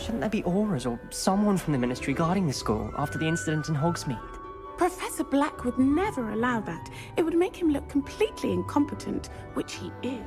Shouldn't there be auras or someone from the Ministry guarding the school after the incident in Hogsmeade? Professor Black would never allow that. It would make him look completely incompetent, which he is.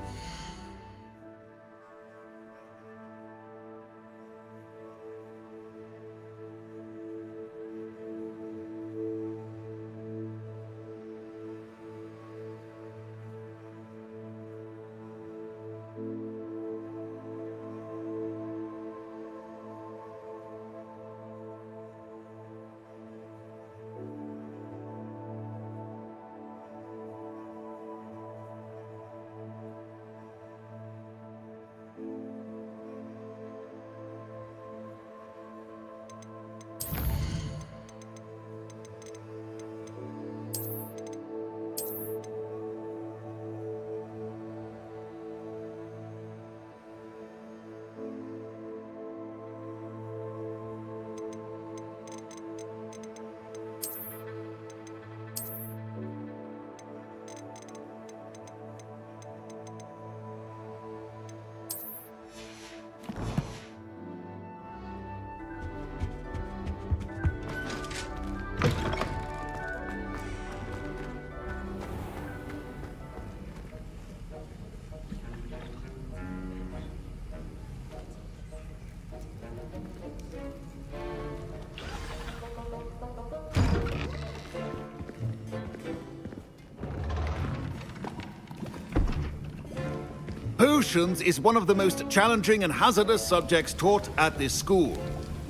Potions is one of the most challenging and hazardous subjects taught at this school.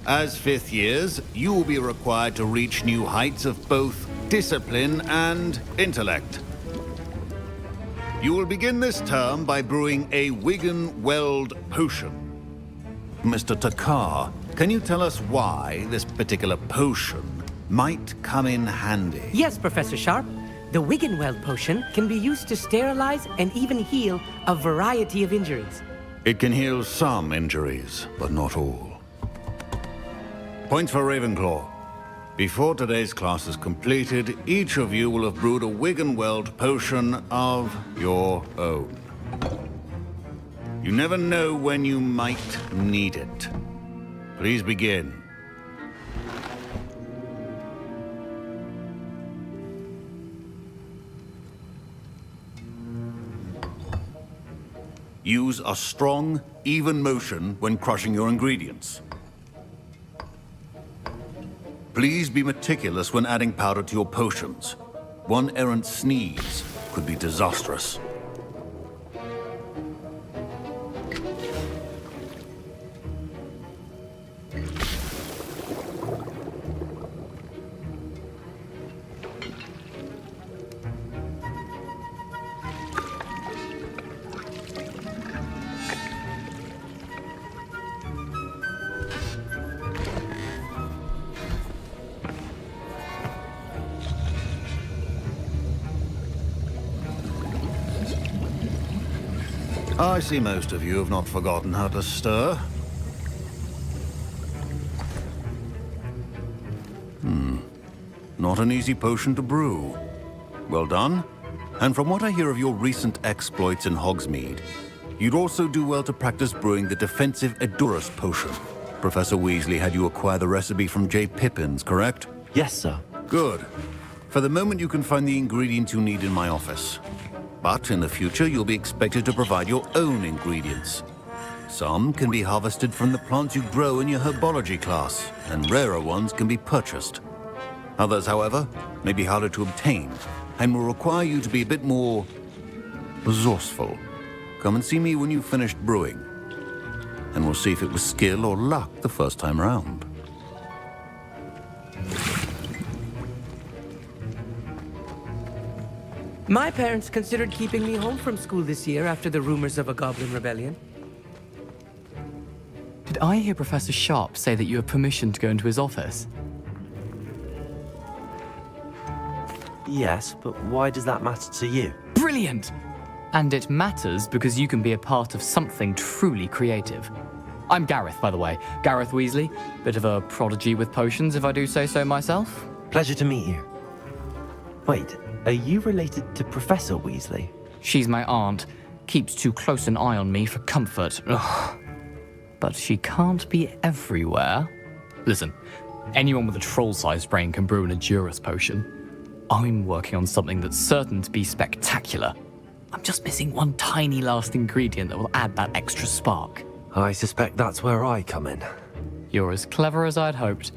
As fifth years, you will be required to reach new heights of both discipline and intellect. You will begin this term by brewing a Wigan-Weld potion. Mr. Takar, can you tell us why this particular potion might come in handy? Yes, Professor Sharp. The Wigan-Weld potion can be used to sterilize and even heal a variety of injuries. It can heal some injuries, but not all. Points for Ravenclaw. Before today's class is completed, each of you will have brewed a Wigan-Weld potion of your own. You never know when you might need it. Please begin. Use a strong, even motion when crushing your ingredients. Please be meticulous when adding powder to your potions. One errant sneeze could be disastrous. I see most of you have not forgotten how to stir. Not an easy potion to brew. Well done. And from what I hear of your recent exploits in Hogsmeade, you'd also do well to practice brewing the defensive Edurus potion. Professor Weasley had you acquire the recipe from J. Pippin's, correct? Yes, sir. Good. For the moment, you can find the ingredients you need in my office. But in the future, you'll be expected to provide your own ingredients. Some can be harvested from the plants you grow in your herbology class, and rarer ones can be purchased. Others, however, may be harder to obtain, and will require you to be a bit more resourceful. Come and see me when you've finished brewing, and we'll see if it was skill or luck the first time round. My parents considered keeping me home from school this year after the rumors of a goblin rebellion. Did I hear Professor Sharp say that you have permission to go into his office? Yes, but why does that matter to you? Brilliant! And it matters because you can be a part of something truly creative. I'm Gareth, by the way. Gareth Weasley. Bit of a prodigy with potions, if I do say so myself. Pleasure to meet you. Wait, are you related to Professor Weasley? She's my aunt. Keeps too close an eye on me for comfort. Ugh. but she can't be everywhere. Listen, anyone with a troll-sized brain can brew an Endurus potion. I'm working on something that's certain to be spectacular. I'm just missing one tiny last ingredient that will add that extra spark. I suspect that's where I come in. You're as clever as I'd hoped.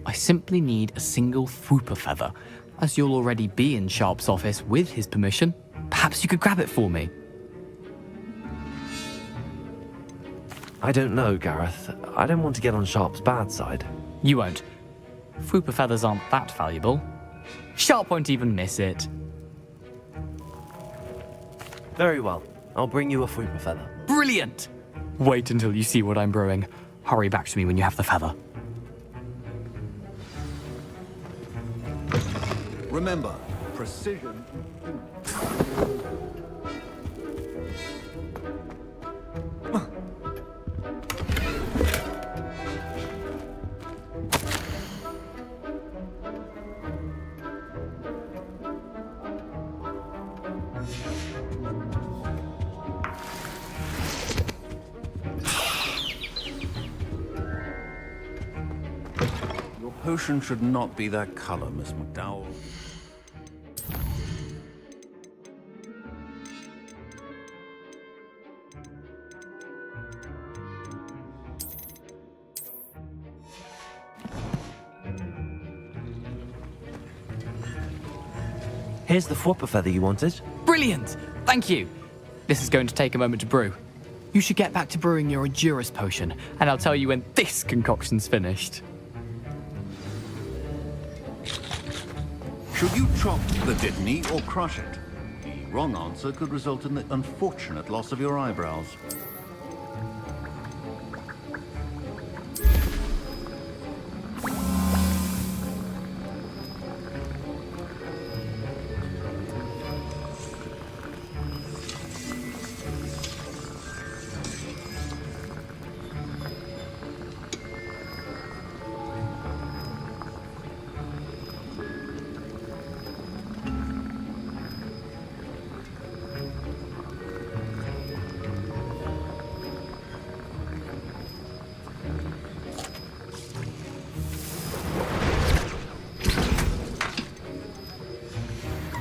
I simply need a single Fwooper feather. As you'll already be in Sharp's office with his permission, perhaps you could grab it for me. I don't know, Gareth. I don't want to get on Sharp's bad side. You won't. Fwooper feathers aren't that valuable. Sharp won't even miss it. Very well. I'll bring you a Fwooper feather. Brilliant! Wait until you see what I'm brewing. Hurry back to me when you have the feather. Remember, precision. Your potion should not be that color, Miss McDowell. Here's the Fwooper feather you wanted. Brilliant! Thank you! This is going to take a moment to brew. You should get back to brewing your Endurus potion, and I'll tell you when this concoction's finished. Should you chop the Dittany or crush it? The wrong answer could result in the unfortunate loss of your eyebrows.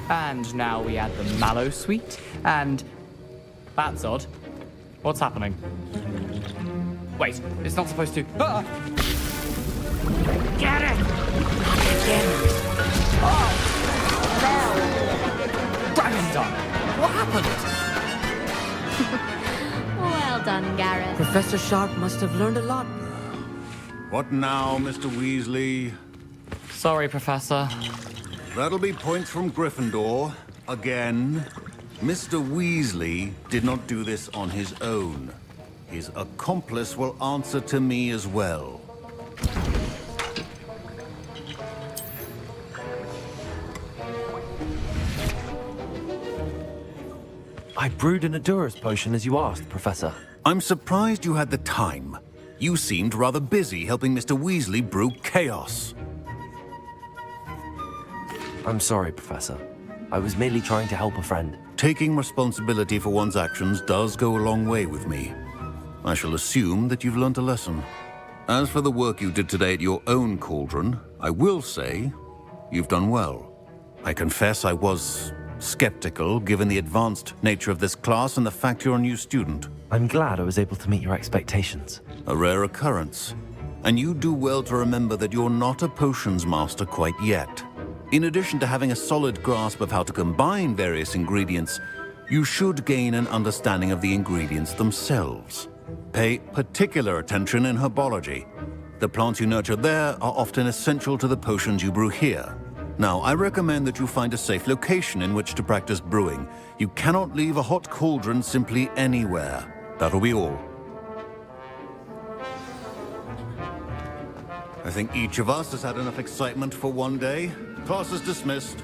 And now we add the mallow sweet, and... That's odd. What's happening? Wait, it's not supposed to... Ah! Get it! Dragon Dung! What happened? Well done, Gareth. Professor Sharp must have learned a lot. What now, Mr. Weasley? Sorry, Professor. That'll be points from Gryffindor. Again. Mr. Weasley did not do this on his own. His accomplice will answer to me as well. I brewed an Endurus potion as you asked, Professor. I'm surprised you had the time. You seemed rather busy helping Mr. Weasley brew chaos. I'm sorry, Professor. I was merely trying to help a friend. Taking responsibility for one's actions does go a long way with me. I shall assume that you've learnt a lesson. As for the work you did today at your own cauldron, I will say you've done well. I confess I was skeptical given the advanced nature of this class and the fact you're a new student. I'm glad I was able to meet your expectations. A rare occurrence. And you do well to remember that you're not a potions master quite yet. In addition to having a solid grasp of how to combine various ingredients, you should gain an understanding of the ingredients themselves. Pay particular attention in herbology. The plants you nurture there are often essential to the potions you brew here. Now, I recommend that you find a safe location in which to practice brewing. You cannot leave a hot cauldron simply anywhere. That'll be all. I think each of us has had enough excitement for one day. Class is dismissed.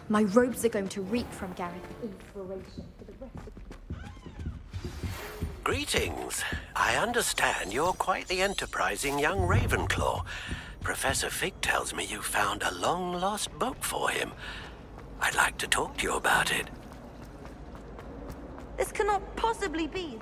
My robes are going to reek from Gareth. Inspiration for the rest of Greetings. I understand you're quite the enterprising young Ravenclaw. Professor Fig tells me you found a long-lost book for him. I'd like to talk to you about it. This cannot possibly be.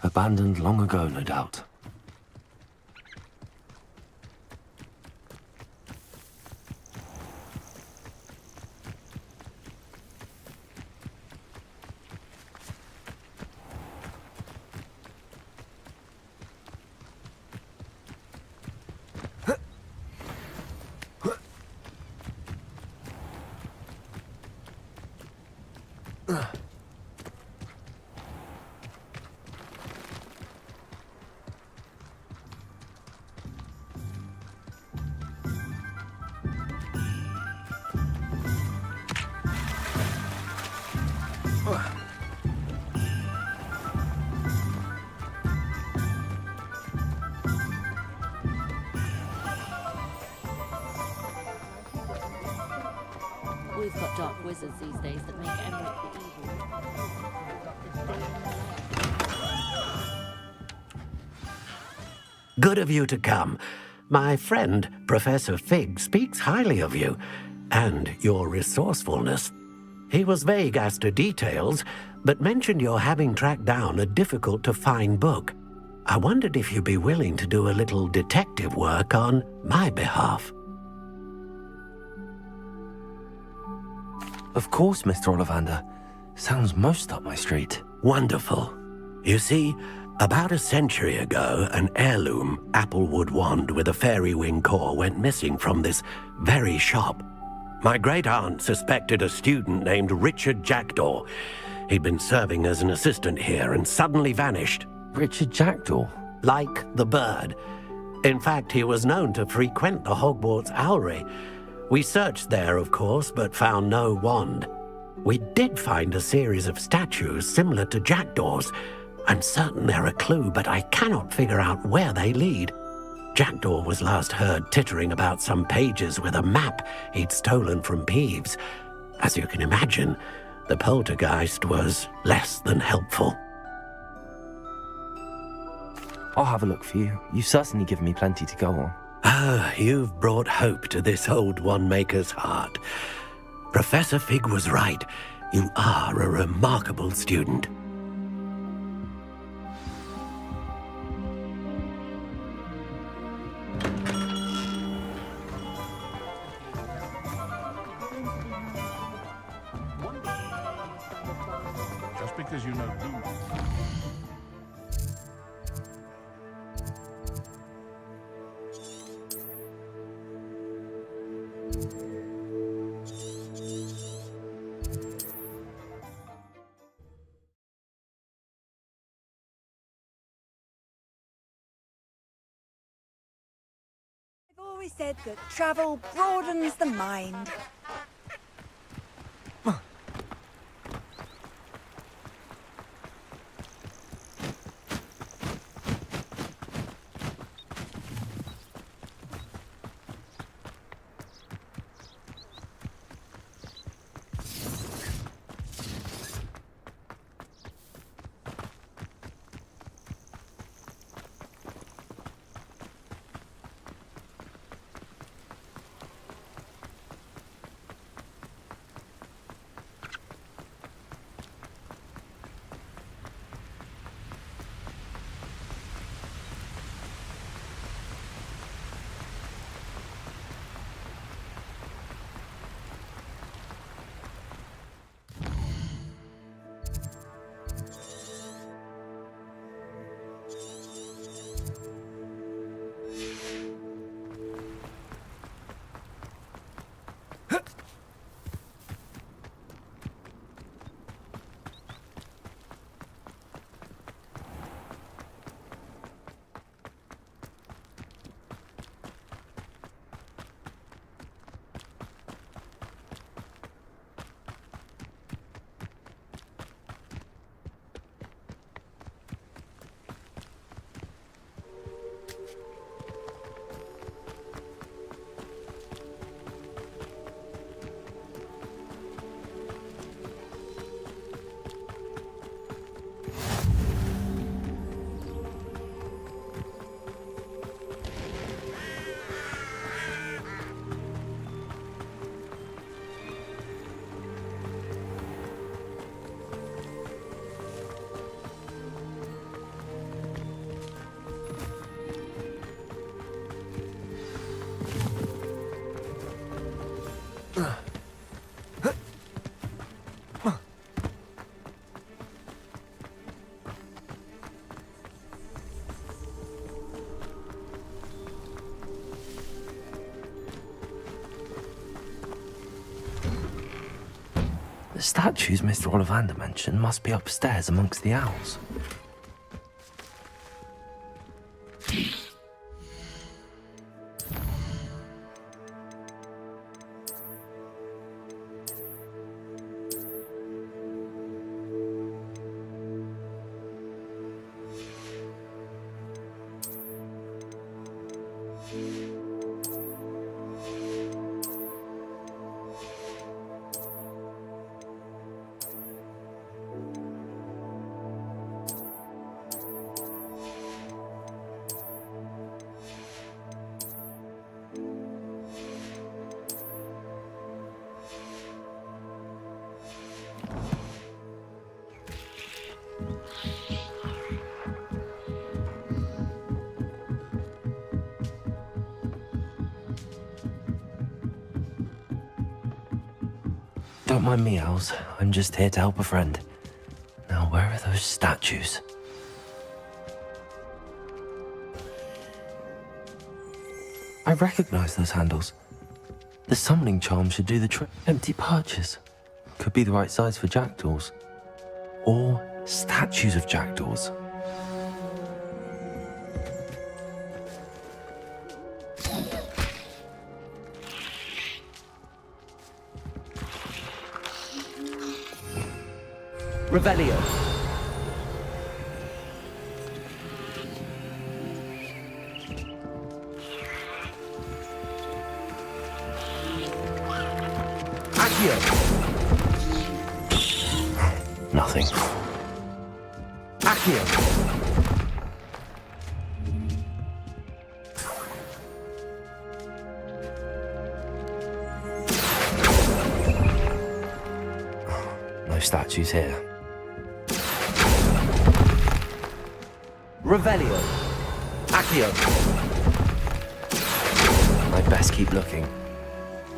Abandoned long ago, no doubt. We've got dark wizards these days that make emerald the evil. Good of you to come. My friend, Professor Fig, speaks highly of you and your resourcefulness. He was vague as to details, but mentioned your having tracked down a difficult-to-find book. I wondered if you'd be willing to do a little detective work on my behalf. Of course, Mr. Ollivander. Sounds most up my street. Wonderful. You see, about a century ago, an heirloom applewood wand with a fairy wing core went missing from this very shop. My great-aunt suspected a student named Richard Jackdaw. He'd been serving as an assistant here and suddenly vanished. Richard Jackdaw? Like the bird. In fact, he was known to frequent the Hogwarts Owlery. We searched there, of course, but found no wand. We did find a series of statues similar to Jackdaw's. I'm certain they're a clue, but I cannot figure out where they lead. Jackdaw was last heard tittering about some pages with a map he'd stolen from Peeves. As you can imagine, the poltergeist was less than helpful. I'll have a look for you. You've certainly given me plenty to go on. Ah, you've brought hope to this old one-maker's heart. Professor Fig was right. You are a remarkable student. Just because you know who. I've always said that travel broadens the mind. The statues Mr. Ollivander mentioned must be upstairs amongst the owls. Don't mind me, owls. I'm just here to help a friend. Now, where are those statues? I recognize those handles. The summoning charm should do the trick. Empty perches. Could be the right size for jackdaws. Or statues of jackdaws. Revelio. Accio. Nothing. Accio. No statues here. Revelio. Accio. I'd best keep looking.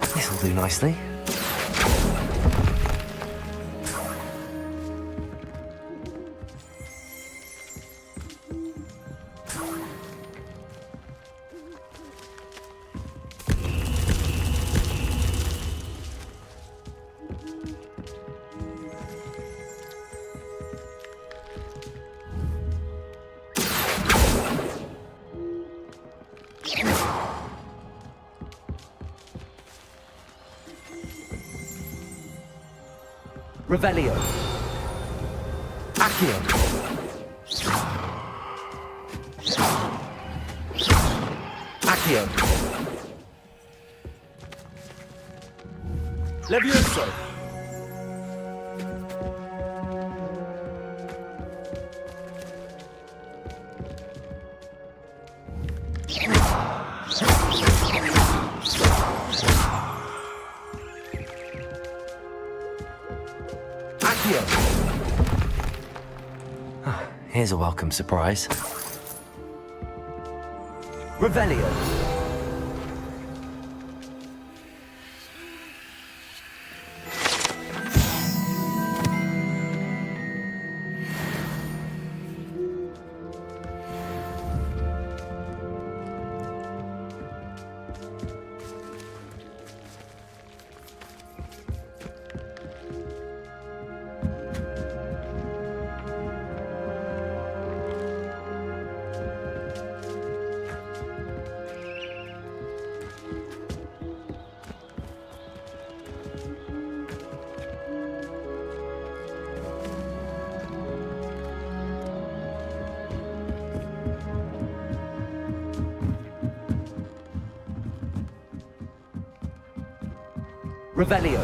This'll do nicely. Revelio. Accio. Accio. Levioso. Here's a welcome surprise. Revelio. Revelio.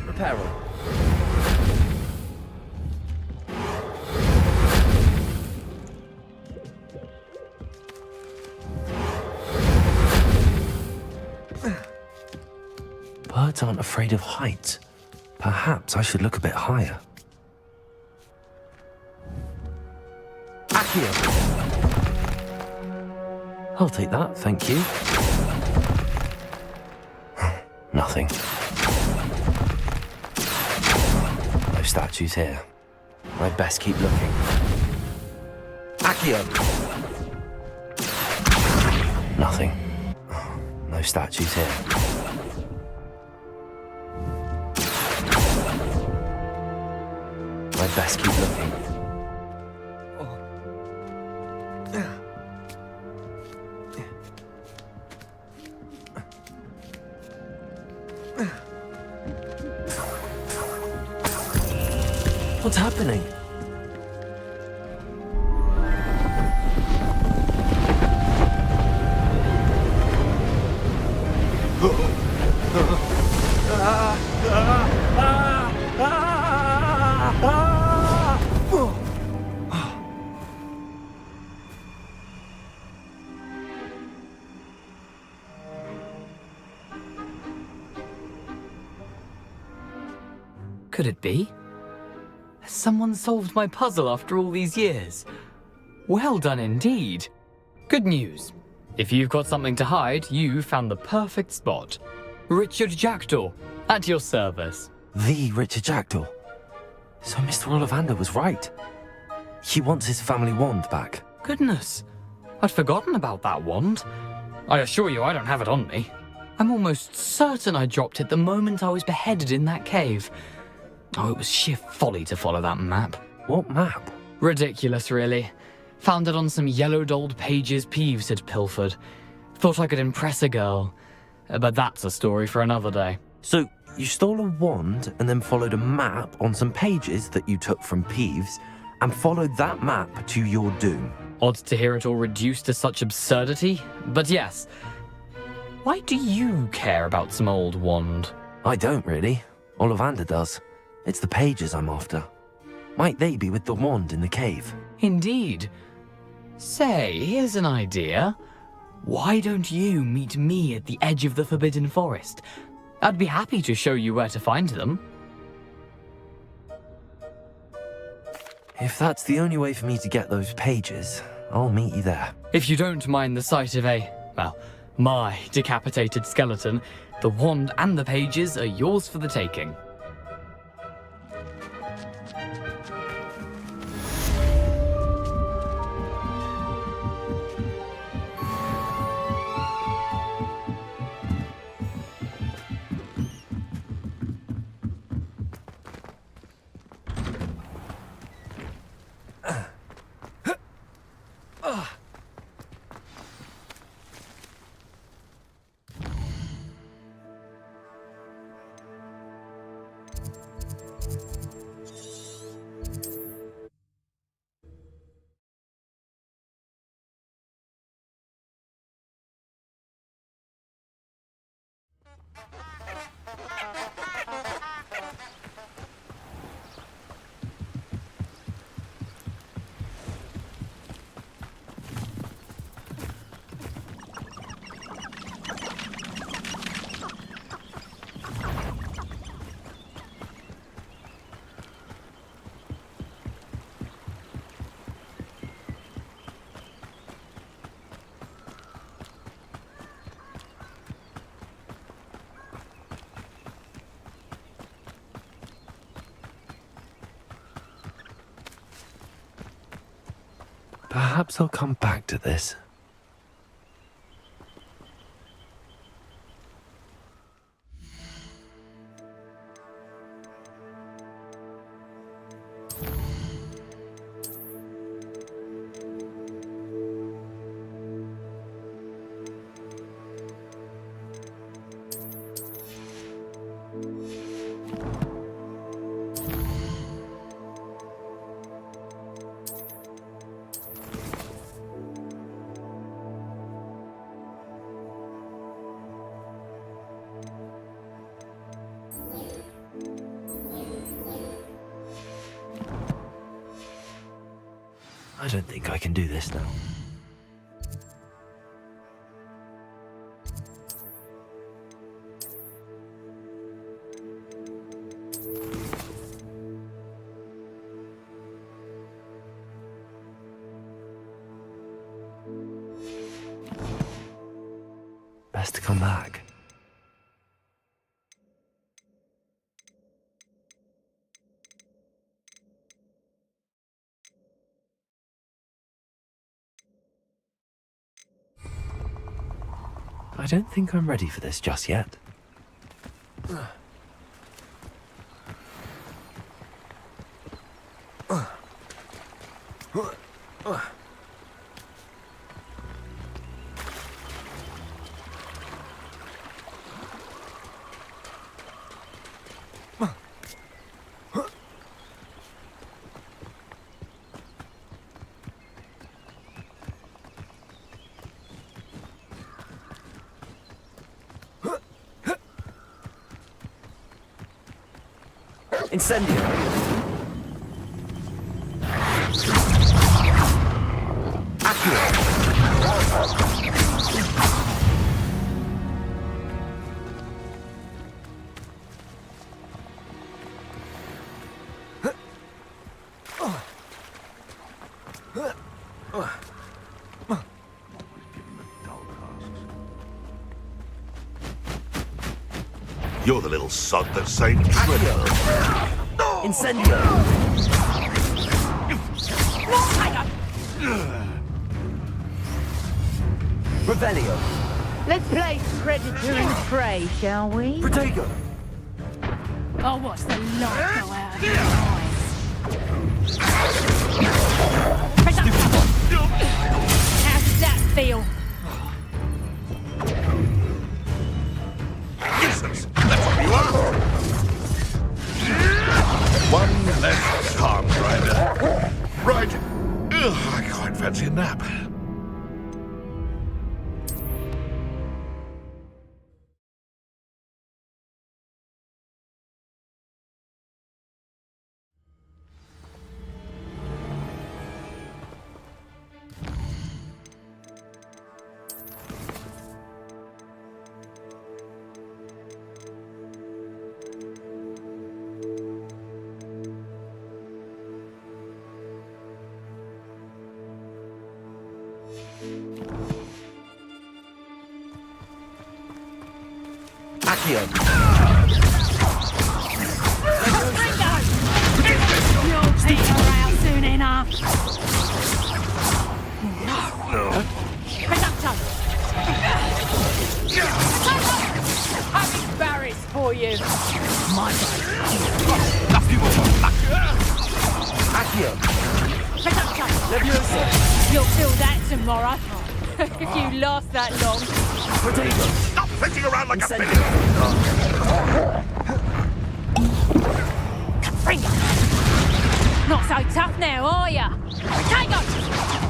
Reparo. Birds aren't afraid of heights. Perhaps I should look a bit higher. Accio. I'll take that, thank you. Nothing. No statues here. I'd best keep looking. Accio! Nothing. No statues here. I'd best keep looking. What's happening? Could it be? Has someone solved my puzzle after all these years? Well done indeed. Good news. If you've got something to hide, you found the perfect spot. Richard Jackdaw, at your service. The Richard Jackdaw. So Mr. Ollivander was right. He wants his family wand back. Goodness, I'd forgotten about that wand. I assure you I don't have it on me. I'm almost certain I dropped it the moment I was beheaded in that cave. Oh, it was sheer folly to follow that map. What map? Ridiculous, really. Found it on some yellowed old pages Peeves had pilfered. Thought I could impress a girl. But that's a story for another day. So, you stole a wand and then followed a map on some pages that you took from Peeves and followed that map to your doom. Odd to hear it all reduced to such absurdity, but yes. Why do you care about some old wand? I don't really. Ollivander does. It's the pages I'm after. Might they be with the wand in the cave? Indeed. Say, here's an idea. Why don't you meet me at the edge of the Forbidden Forest? I'd be happy to show you where to find them. If that's the only way for me to get those pages, I'll meet you there. If you don't mind the sight of my decapitated skeleton, the wand and the pages are yours for the taking. Perhaps I'll come back to this. I don't think I can do this now. Best to come back. I don't think I'm ready for this just yet. Incendio! You're the little sod that saved Treadwell. Incendio! Revelio! Let's play predator and prey, shall we? Protego! Oh, what's the light go out of your eyes? How does that feel? Useless! That's what you are! One less charm grinder. Right. Ugh, I quite fancy a nap. Accio! You'll peter out soon enough. Reducto! Having berries for you. My Accio! Reducto! Leviosa! You'll feel that tomorrow. If you last that long. Protego! Stop flitting around like a Incendio! Capringa! Not so tough now, are ya? Tango!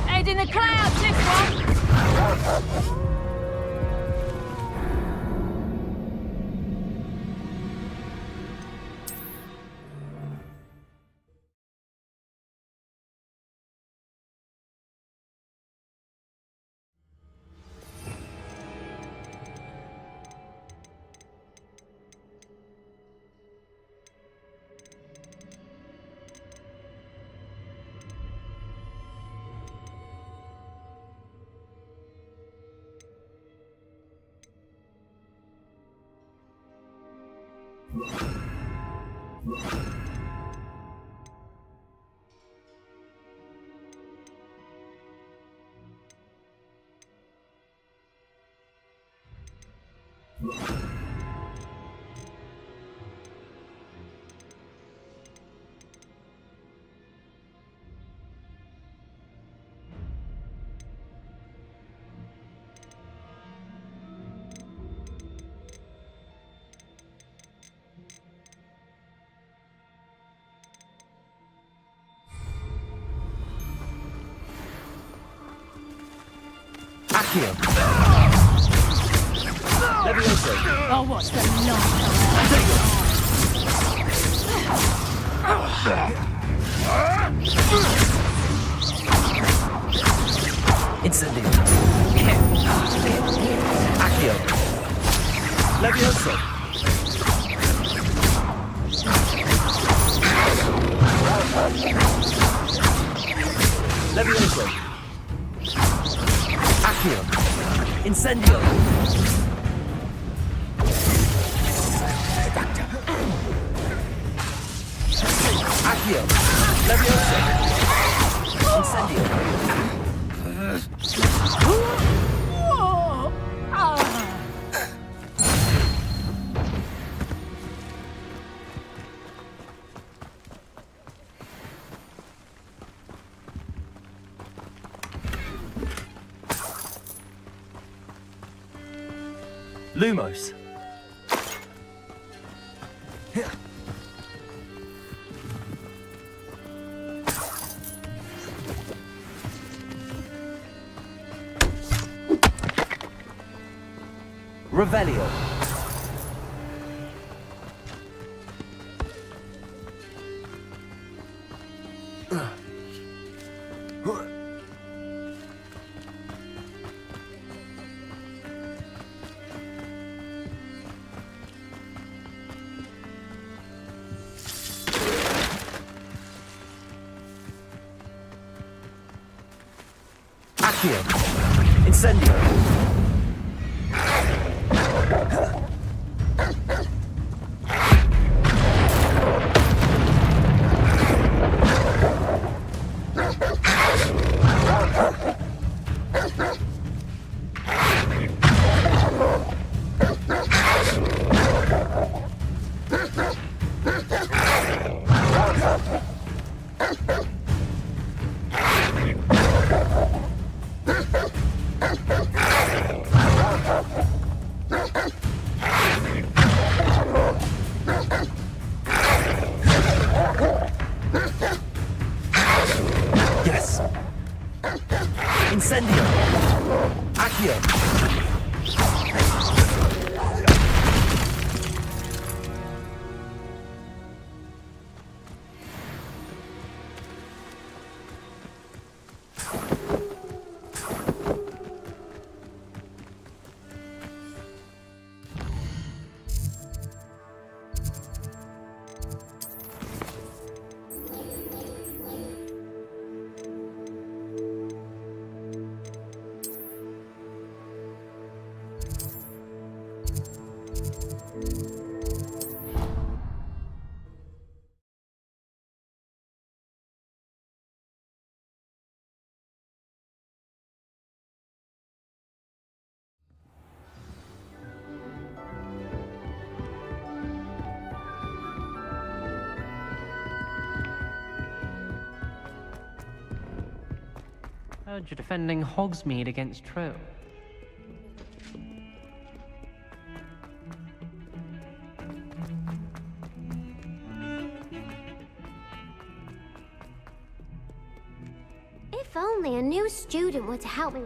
Head in the clouds, this one! Accio! Leviosa! Oh, what's the light? Incendio! Accio! Leviosa! Leviosa! Accio! Incendio! Accio! Leviosa! Incendio! Lumos. Revelio. Accio. Incendio. Yes. Incendio. Accio. Heard you're defending Hogsmeade against True. If only a new student were to help me.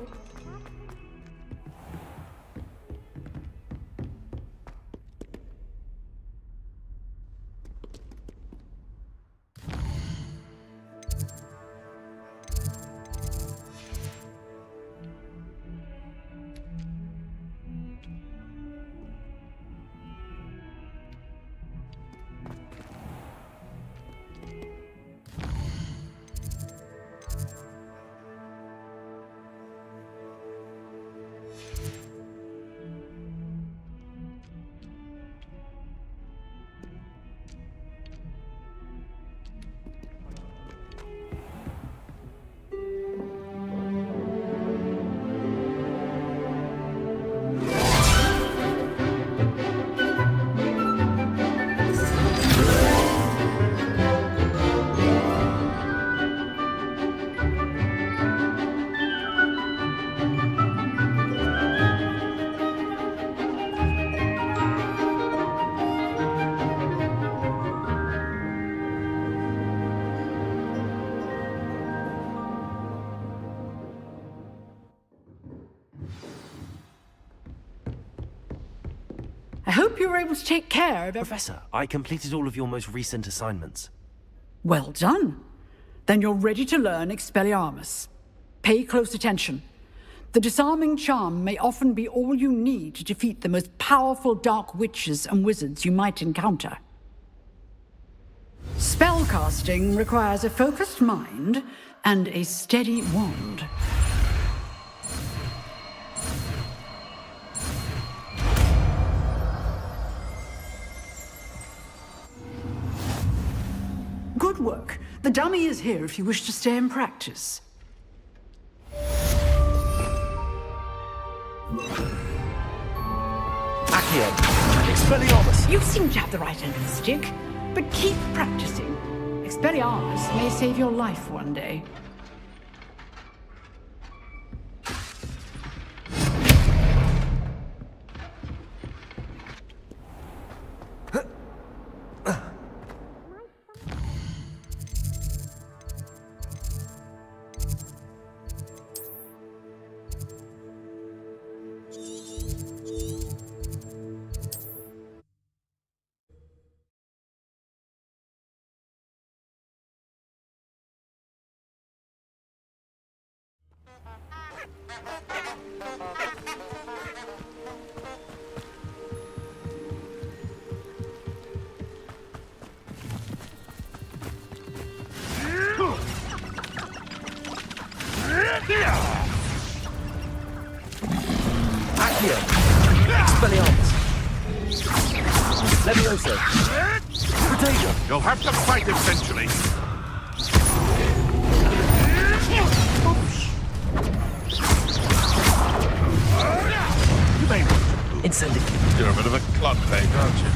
I hope you were able to take care of Professor, I completed all of your most recent assignments. Well done. Then you're ready to learn Expelliarmus. Pay close attention. The disarming charm may often be all you need to defeat the most powerful dark witches and wizards you might encounter. Spellcasting requires a focused mind and a steady wand. Good work. The dummy is here if you wish to stay and practice. Accio. Expelliarmus. You seem to have the right end of the stick, but keep practicing. Expelliarmus may save your life one day. Accio! Expelliarmus! Levioso! Protego! You'll have to fight eventually. You may want to move. Incendio! You're a bit of a clubhead, aren't you?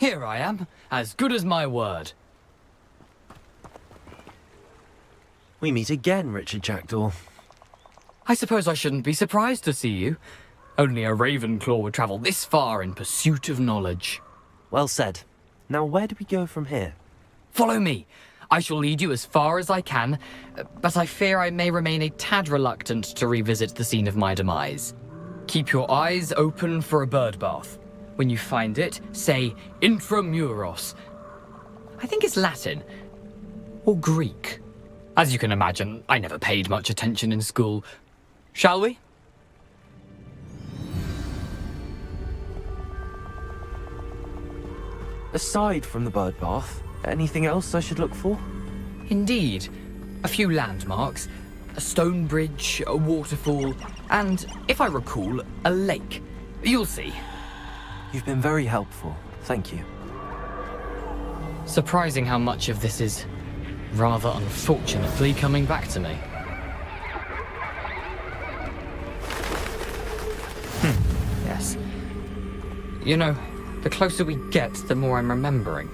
Here I am, as good as my word. We meet again, Richard Jackdaw. I suppose I shouldn't be surprised to see you. Only a Ravenclaw would travel this far in pursuit of knowledge. Well said. Now where do we go from here? Follow me. I shall lead you as far as I can, but I fear I may remain a tad reluctant to revisit the scene of my demise. Keep your eyes open for a bird bath. When you find it, say intramuros. I think it's Latin. Or Greek. As you can imagine, I never paid much attention in school. Shall we? Aside from the bird bath, anything else I should look for? Indeed. A few landmarks, a stone bridge, a waterfall, and, if I recall, a lake. You'll see. You've been very helpful. Thank you. Surprising how much of this is, rather unfortunately, coming back to me. Yes. You know, the closer we get, the more I'm remembering.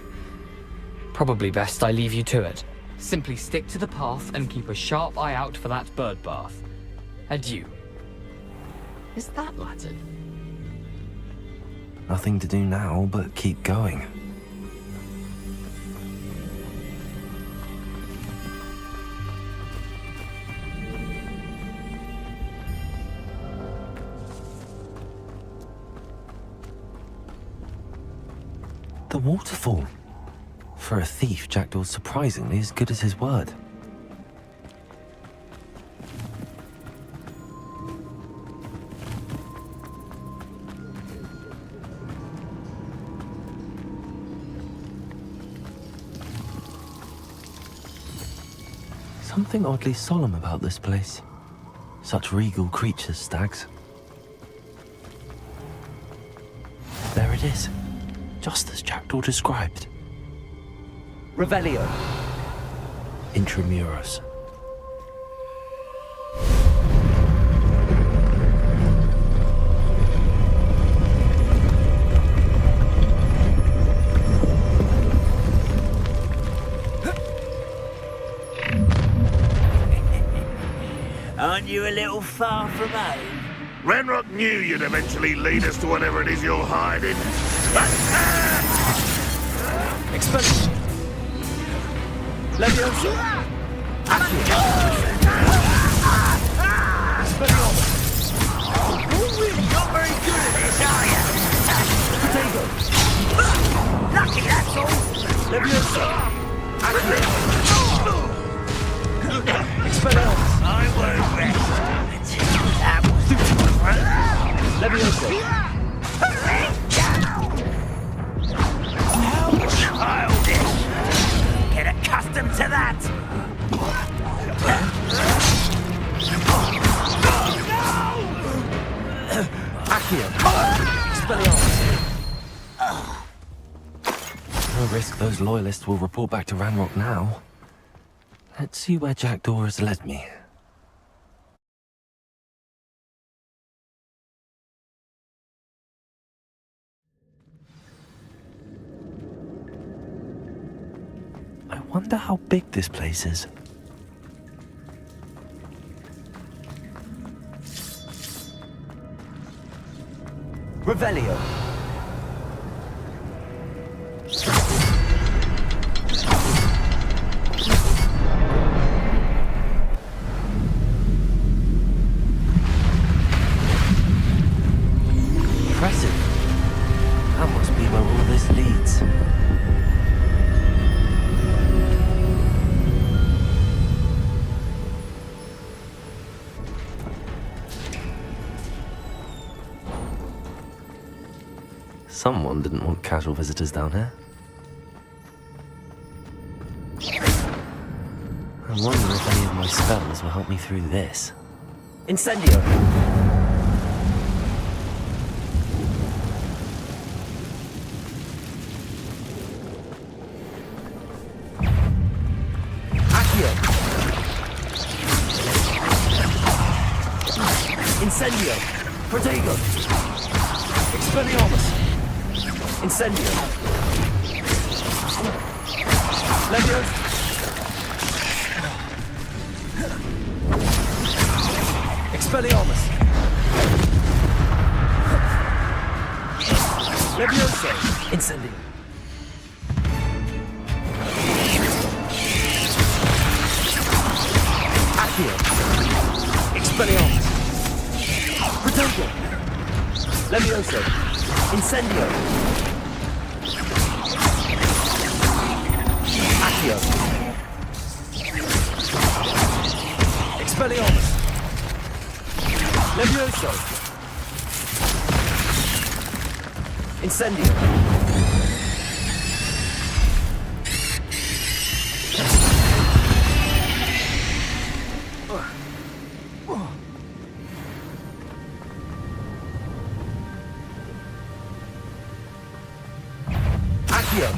Probably best I leave you to it. Simply stick to the path and keep a sharp eye out for that bird bath. Adieu. Is that Latin? Nothing to do now but keep going. The waterfall. For a thief, Jackdaw's surprisingly as good as his word. Something oddly solemn about this place. Such regal creatures, stags. There it is, just as Jackdaw described. Revelio. Intramuros. Aren't you a little far from home? Renrock knew you'd eventually lead us to whatever it is you're hiding. Expelliarmus. Levioso. Accio. Expelliarmus. You're really not very good at this, are you? Protego. Lucky, that's all. Levioso. Accio. Expelliarmus. I won't rest until that was Levioso. How childish! Get accustomed to that! those loyalists will report back to Ranrock now. Let's see where Jackdaw has led me. I wonder how big this place is. Revelio. Impressive. That must be where all this leads. Someone didn't want casual visitors down here. I wonder if any of my spells will help me through this. Incendio. Accio. Incendio. Protego. Expelliarmus. Incendio. Leviosa. Expelliarmus. Leviosa. Incendio. Accio. Expelliarmus. Protego. Leviosa. Incendio. Accio. Expelliarmus. Levioso. Incendio. Accio.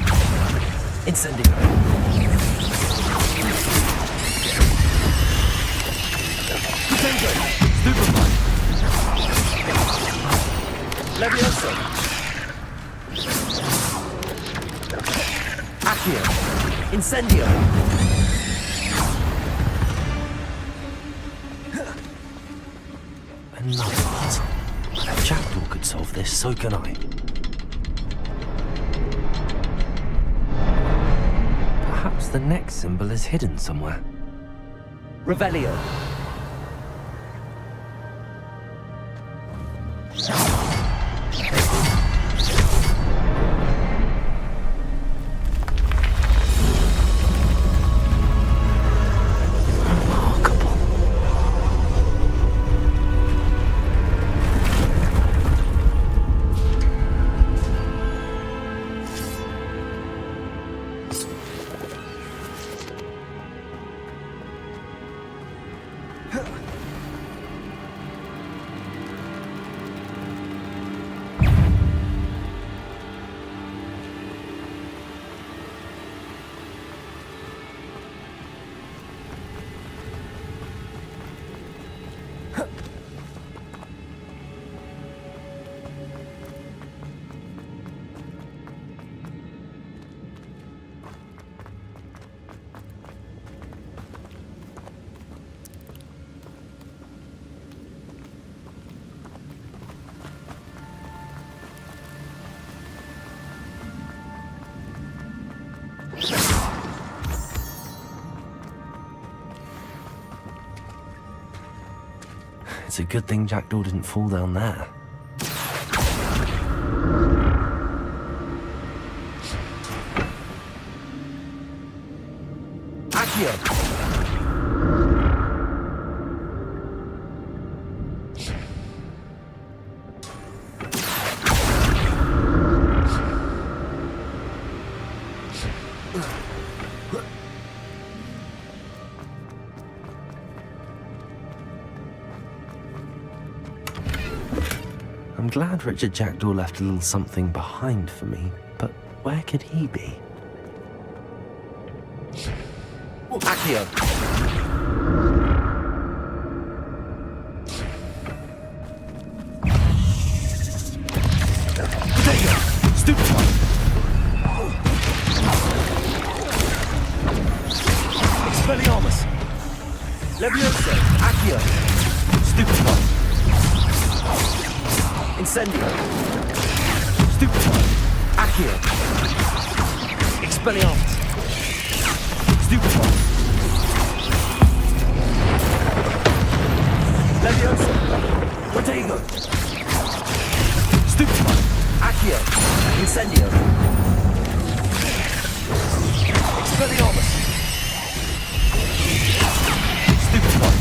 Incendio. Protego. Stupefy. Levioso. Accio. Incendio. Another puzzle. If Jackdaw could solve this, so can I. Perhaps the next symbol is hidden somewhere. Revelio. It's a good thing Jackdaw didn't fall down there. Accio. I'm glad Richard Jackdaw left a little something behind for me, but where could he be? Accio. Stupefy. Expelliarmus. Levioso. Accio. Stupefy. Incendio. Stupefy. Accio. Expelliarmus. Stupefy. Levioso. Protego. Stupefy. Accio. Incendio. Expelliarmus. Stupefy.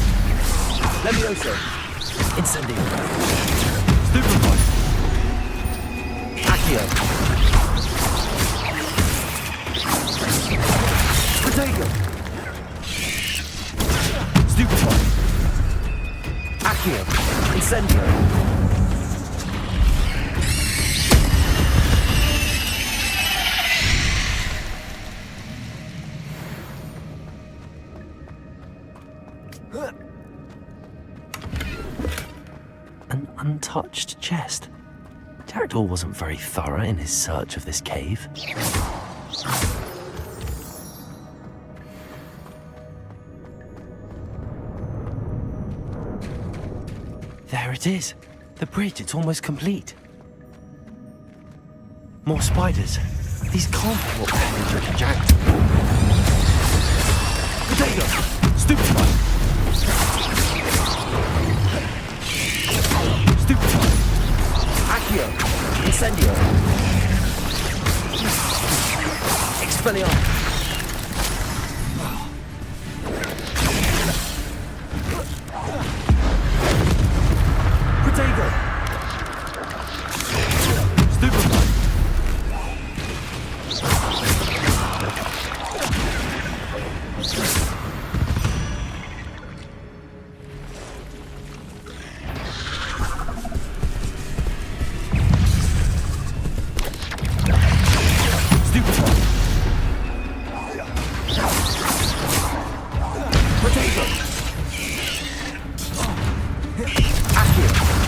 Levioso. Incendio. Stupefy. Accio. Protego. Stupefy. Accio. Incendio. An untouched chest. Jackdaw wasn't very thorough in his search of this cave. There it is. The bridge, it's almost complete. More spiders. These can't be what happened to the Jackdaw. Potato! Stupefy! Stupefy! Accio. Incendio. Expelliarmus! Protego! Stupefy!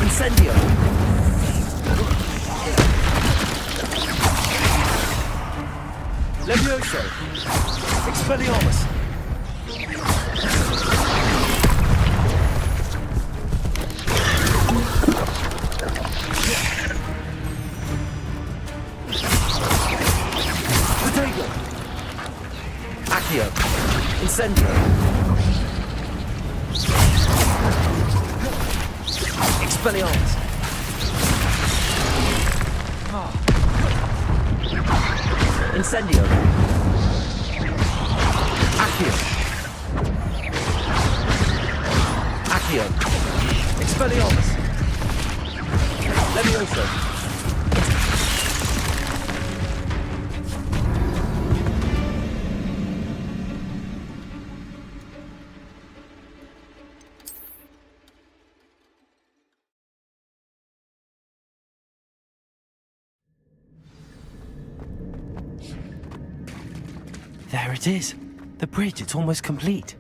Incendio. Levioso! Expelliarmus! Potato! Accio. Incendio. Expelliarmus! Incendio. Accio. Accio. Expelliarmus! Levioso. There it is. The bridge, it's almost complete.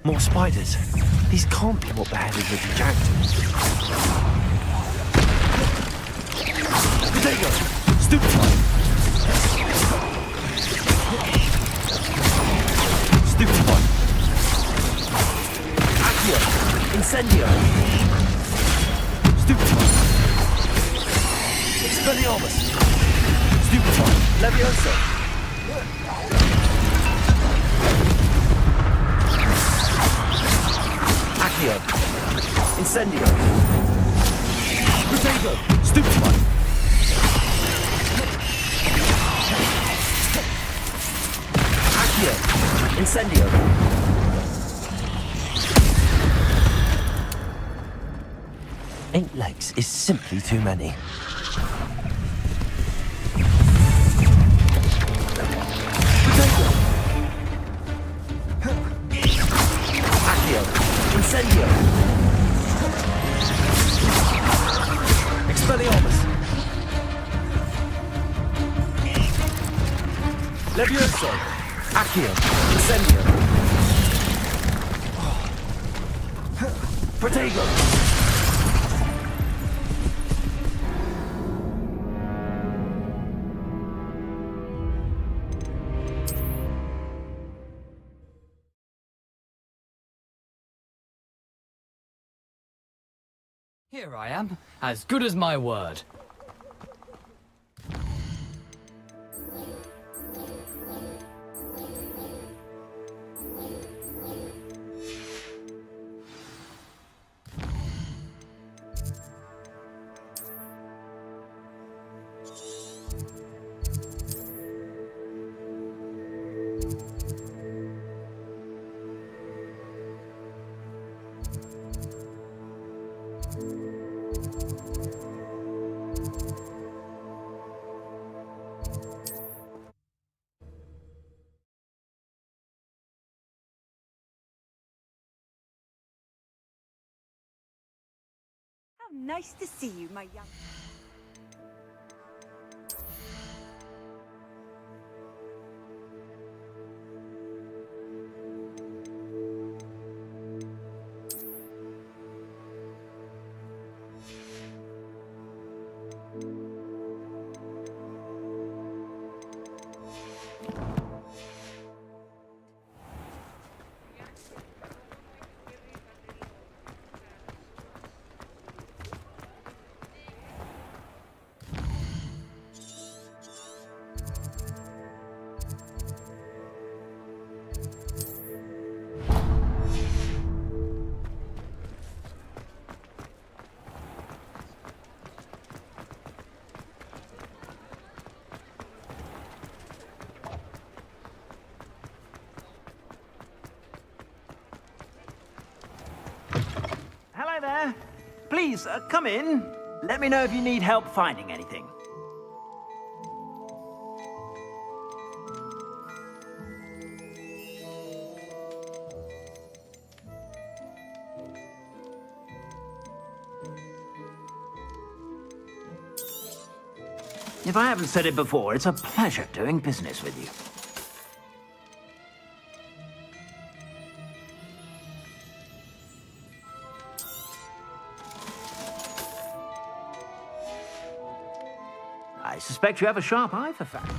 More spiders. These can't be what beheaded Little Jackdaw. Potato! Stupefy! Stupefy! Accio. Incendio. Stupefy! Expelliarmus! Stupefy! Levioso. Accio. Incendio. Potato! Stupefy! Accio. Incendio. 8 legs is simply too many. Potato. Accio. Incendio. Expelliarmus! Levioso. Accio. Incendio. Protego! Here I am, as good as my word. How nice to see you, my young... Hello there. Please, come in. Let me know if you need help finding anything. If I haven't said it before, it's a pleasure doing business with you. I suspect you have a sharp eye for facts.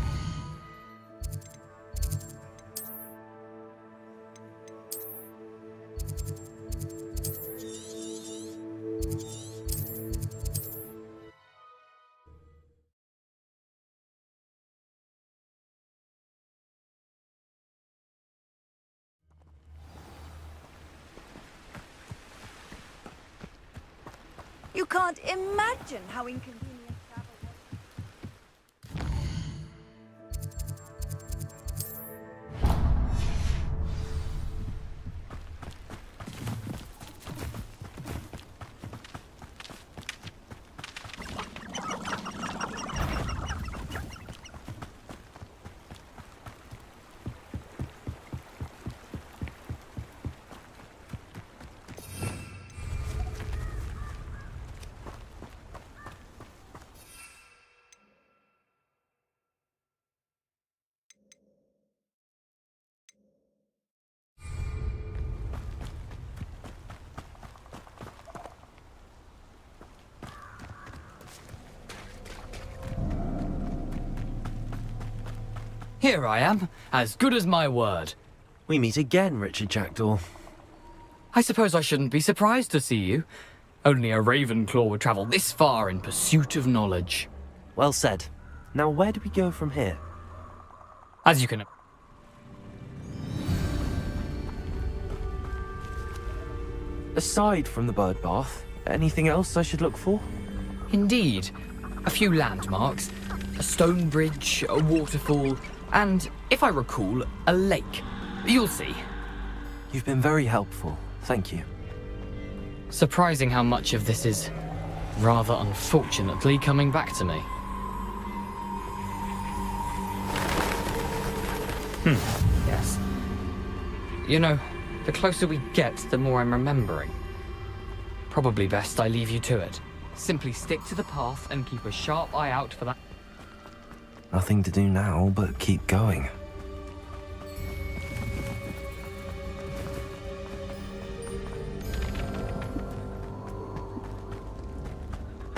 You can't imagine how inconvenient travel was. Here I am, as good as my word. We meet again, Richard Jackdaw. I suppose I shouldn't be surprised to see you. Only a Ravenclaw would travel this far in pursuit of knowledge. Well said. Now where do we go from here? As you can... Aside from the bird bath, anything else I should look for? Indeed. A few landmarks, a stone bridge, a waterfall, and, if I recall, a lake. You'll see. You've been very helpful. Thank you. Surprising how much of this is, rather unfortunately, coming back to me. Yes. You know, the closer we get, the more I'm remembering. Probably best I leave you to it. Simply stick to the path and keep a sharp eye out for that. Nothing to do now but keep going.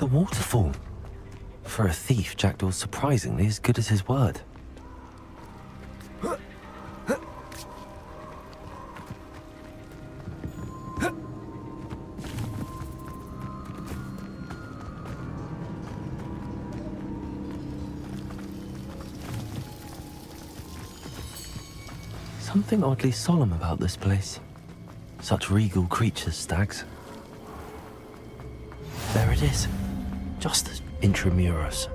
The waterfall. For a thief, Jackdaw's surprisingly as good as his word. Something oddly solemn about this place. Such regal creatures, stags. There it is. Just as intramuros.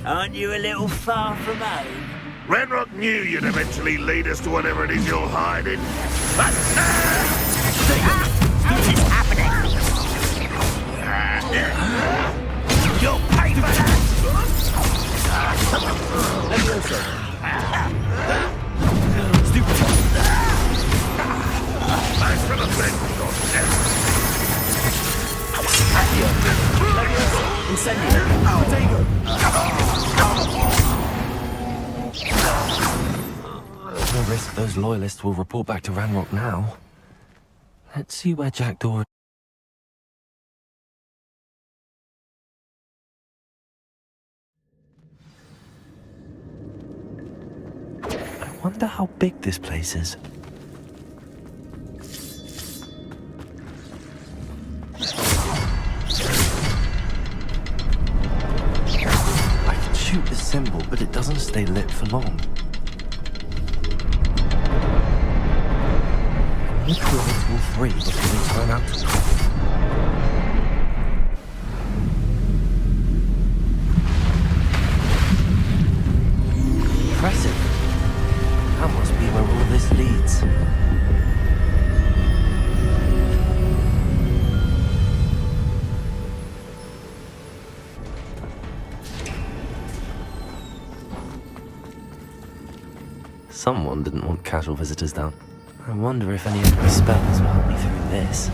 Aren't you a little far from home? Ranrock knew you'd eventually lead us to whatever it is you're hiding. But What is happening? You'll pay for that! Stupid. thanks for the bed, No risk those loyalists will report back to Ranrock now. Let's see where Jackdaw... I wonder how big this place is. I can shoot the symbol, but it doesn't stay lit for long. I need to go into all three before they turn out. Impressive. That must be where all this leads. Someone didn't want casual visitors down. I wonder if any of my spells will help me through this.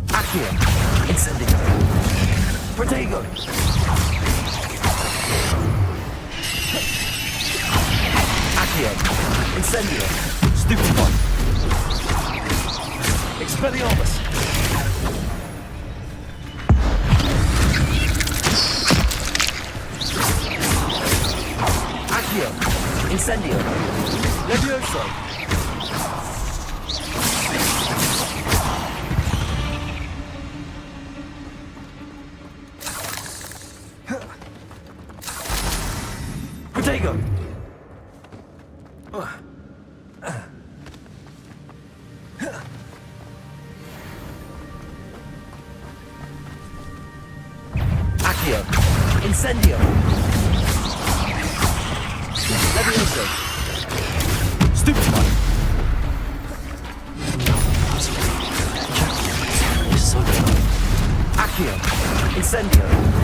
Accio! Incendio! Protego! Accio! Incendio! Stupefy! Expelliarmus! Accio! Incendio! Levioso! Protego! Accio! Incendio! Levioso! Stupefy! Accio! Incendio!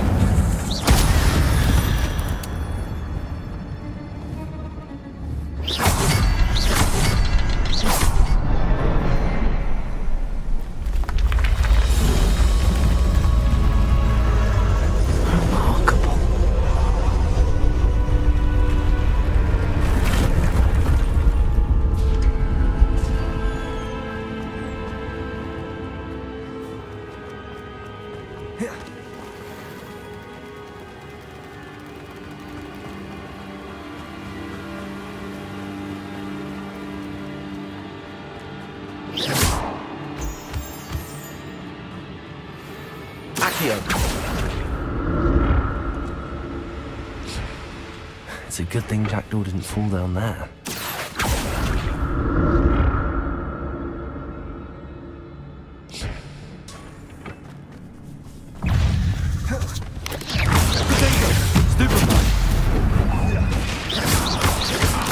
It's a good thing Jackdaw didn't fall down there.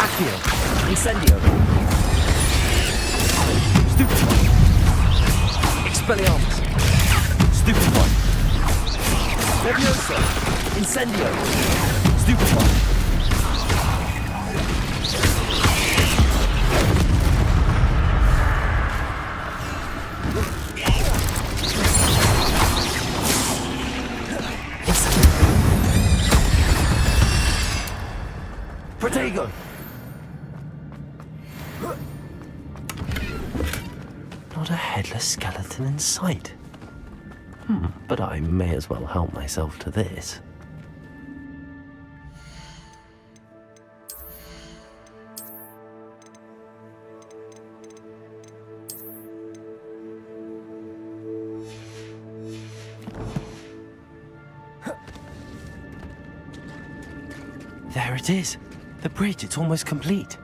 Accio! Incendio! Stupefy! Expelliarmus! Stupefy! Levioso! Incendio! Stupefy! Protego! Not a headless skeleton in sight. But I may as well help myself to this. There it is. The bridge, it's almost complete.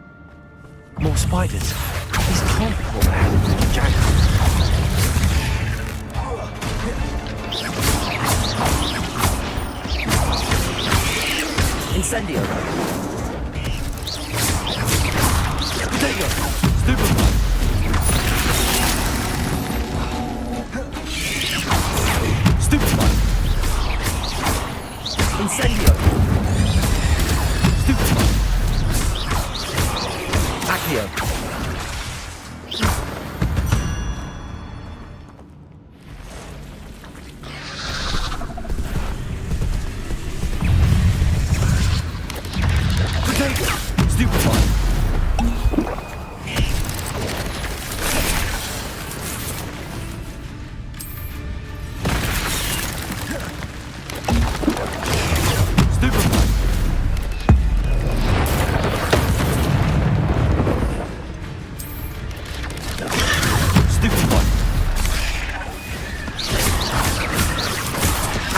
More spiders. These can't be what the hell is the jackal. Incendio. Potato. Stupefy. Stupefy. Incendio. Stupefy.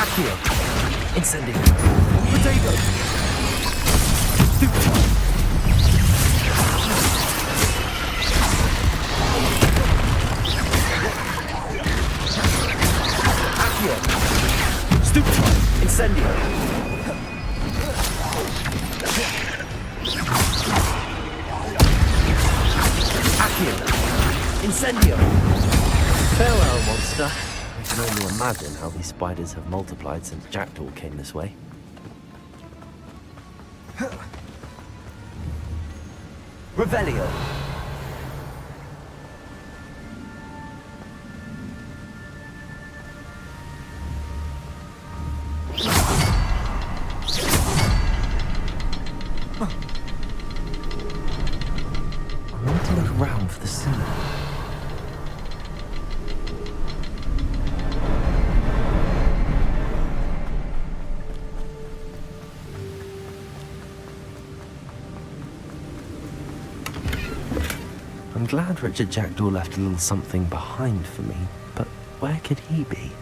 Accio. Incendio. Potato. Stupefy. Accio. Stupefy. Incendio. Accio. Incendio. Farewell, monster. I can only imagine how these spiders have multiplied since Jackdaw came this way. Revelio. I want to look around for the scene. I'm glad Richard Jackdaw left a little something behind for me, but where could he be?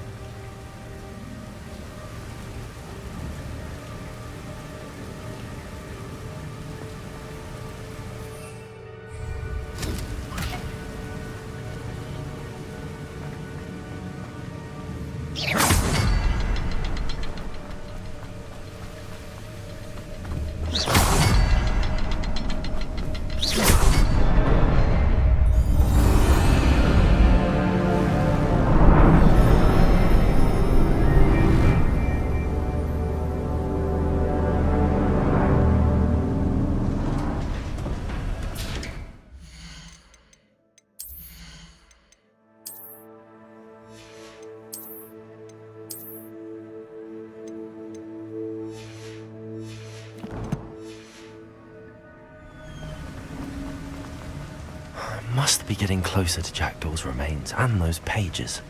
Must be getting closer to Jackdaw's remains and those pages.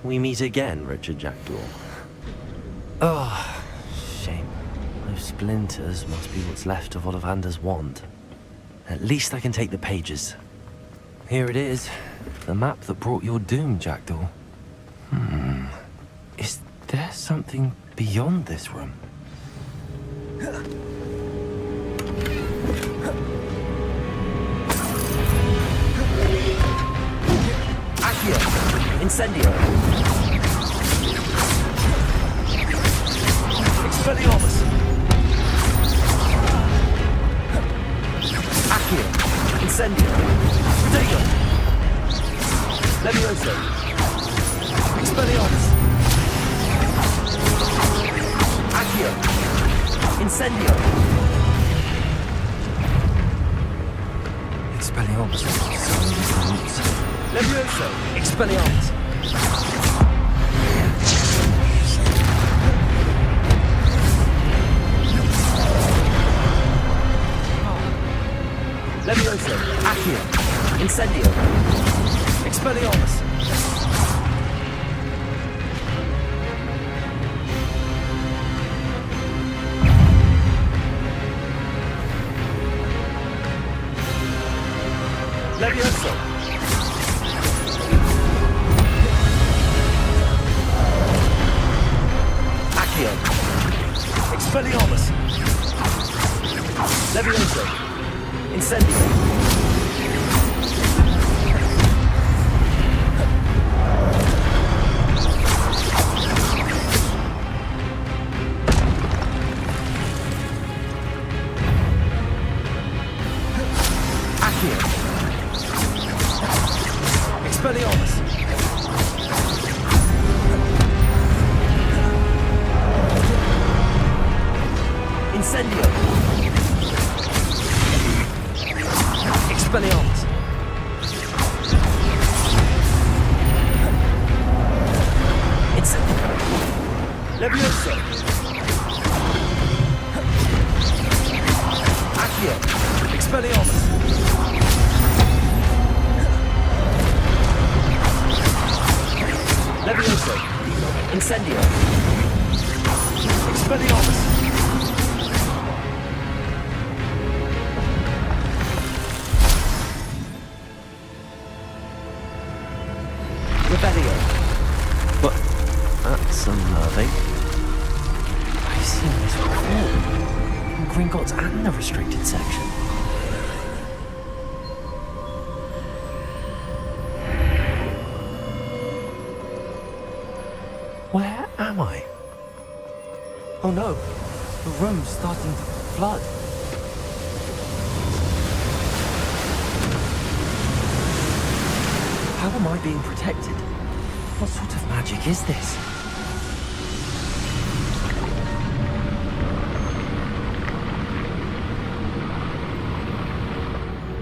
We meet again, Richard Jackdaw. Oh, shame. Those splinters must be what's left of Ollivander's wand. At least I can take the pages. Here it is. The map that brought your doom, Jackdaw. Is there something beyond this room? Incendio. Expelliarmus. Accio. Incendio. Protego. Levioso. Expelliarmus. Accio. Incendio. Expelliarmus. Levioso. Expelliarmus. Incendio. Expelliarmus. Levioso. Accio. Expelliarmus. Levioso. Incendio. Accio. Expelliarmus. Incendio. Expelliarmus. Incendio. Levioso. Accio. Expelliarmus. Levioso. Incendio. Expelliarmus. Revelio. What? That's unnerving. I've seen this before. In Gringotts and the restricted section. Where am I? Oh no, the room's starting to flood. How am I being protected? What sort of magic is this?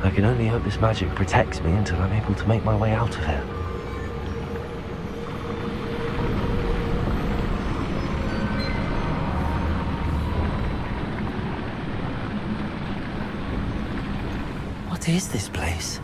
I can only hope this magic protects me until I'm able to make my way out of here. What is this place?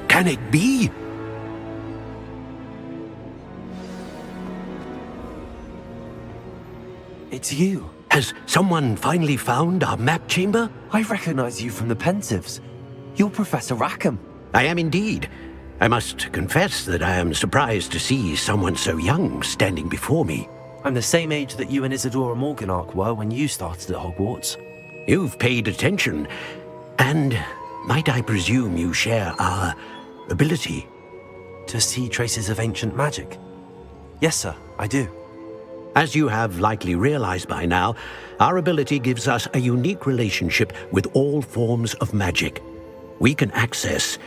Can it be? It's you. Has someone finally found our map chamber? I recognize you from the Pensieves. You're Professor Rackham. I am indeed. I must confess that I am surprised to see someone so young standing before me. I'm the same age that you and Isadora Morganark were when you started at Hogwarts. You've paid attention, and might I presume you share our ability? To see traces of ancient magic? Yes, sir, I do. As you have likely realized by now, our ability gives us a unique relationship with all forms of magic. We can access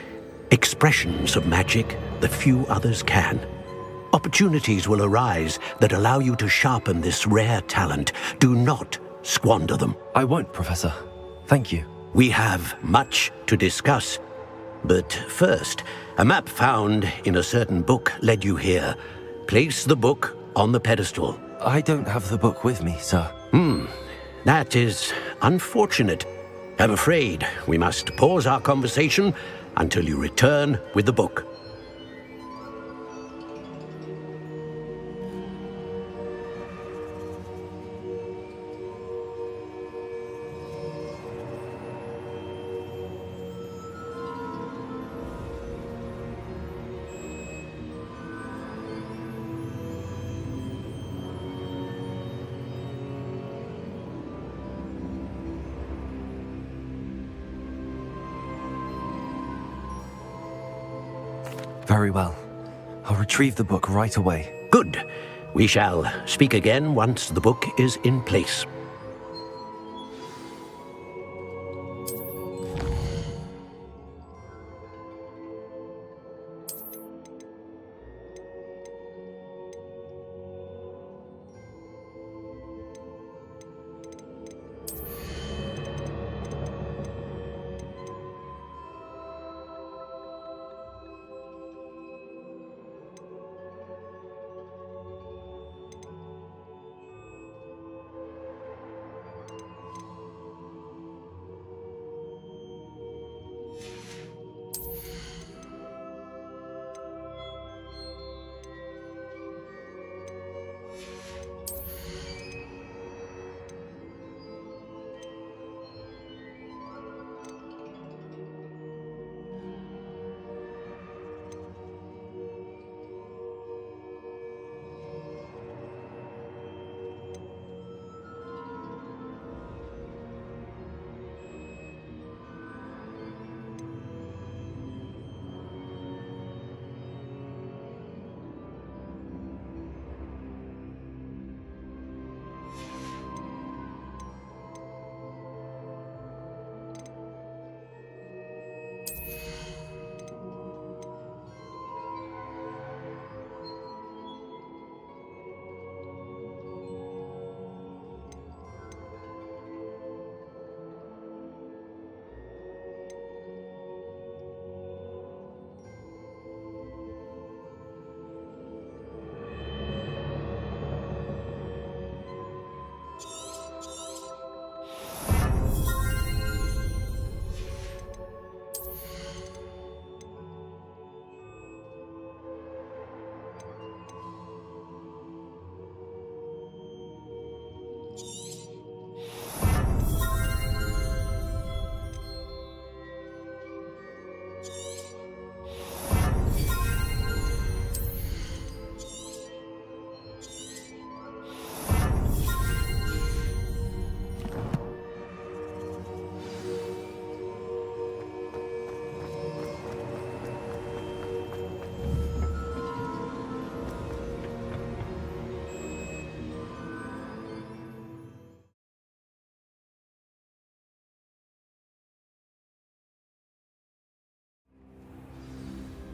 expressions of magic that few others can. Opportunities will arise that allow you to sharpen this rare talent. Do not squander them. I won't, Professor. Thank you. We have much to discuss. But first, a map found in a certain book led you here. Place the book on the pedestal. I don't have the book with me, sir. That is unfortunate. I'm afraid we must pause our conversation until you return with the book. Very well. I'll retrieve the book right away. Good. We shall speak again once the book is in place.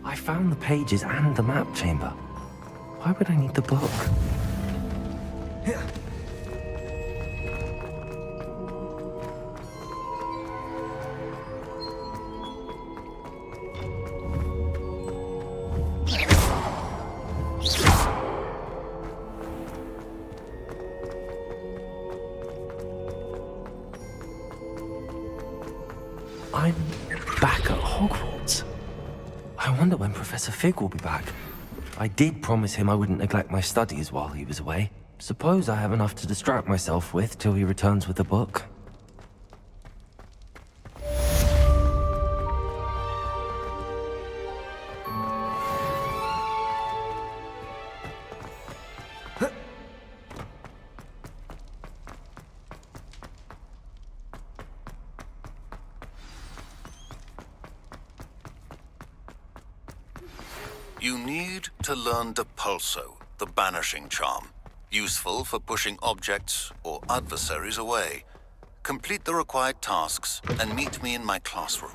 I found the pages and the map chamber. Why would I need the book? I'm back at Hogwarts. I wonder when Professor Fig will be back. I did promise him I wouldn't neglect my studies while he was away. Suppose I have enough to distract myself with till he returns with the book. You need to learn Depulso, the banishing charm. Useful for pushing objects or adversaries away. Complete the required tasks and meet me in my classroom.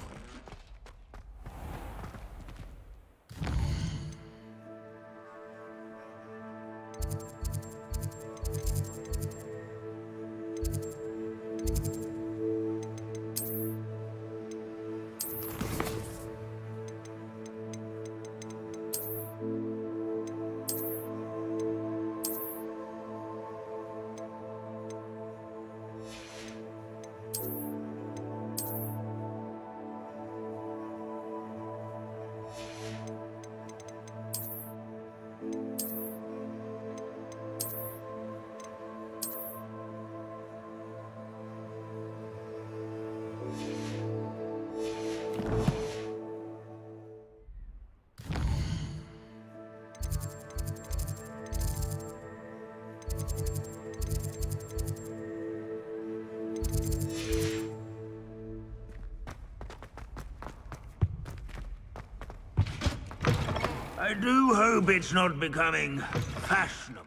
I do hope it's not becoming fashionable.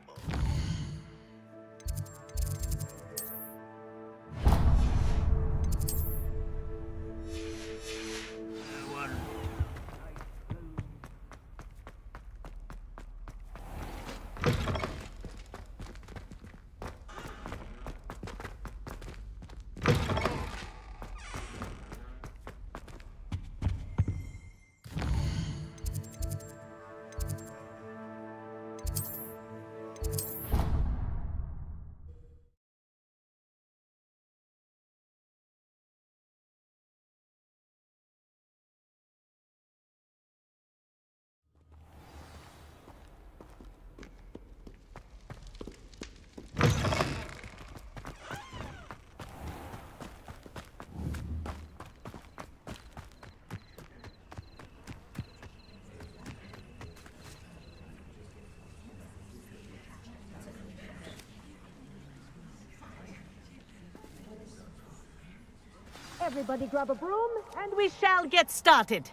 Everybody grab a broom, and we shall get started.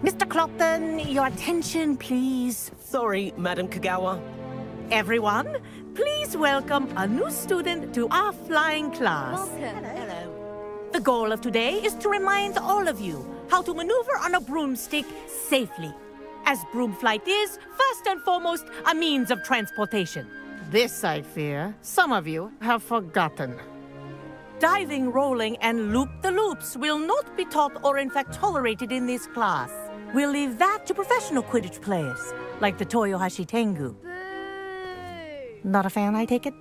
Mr. Clopton, your attention, please. Sorry, Madam Kagawa. Everyone, please welcome a new student to our flying class. Welcome. Hello. The goal of today is to remind all of you how to maneuver on a broomstick safely, as broom flight is, first and foremost, a means of transportation. This, I fear, some of you have forgotten. Diving, rolling, and loop-the-loops will not be taught or in fact tolerated in this class. We'll leave that to professional Quidditch players, like the Toyohashi Tengu. Not a fan, I take it?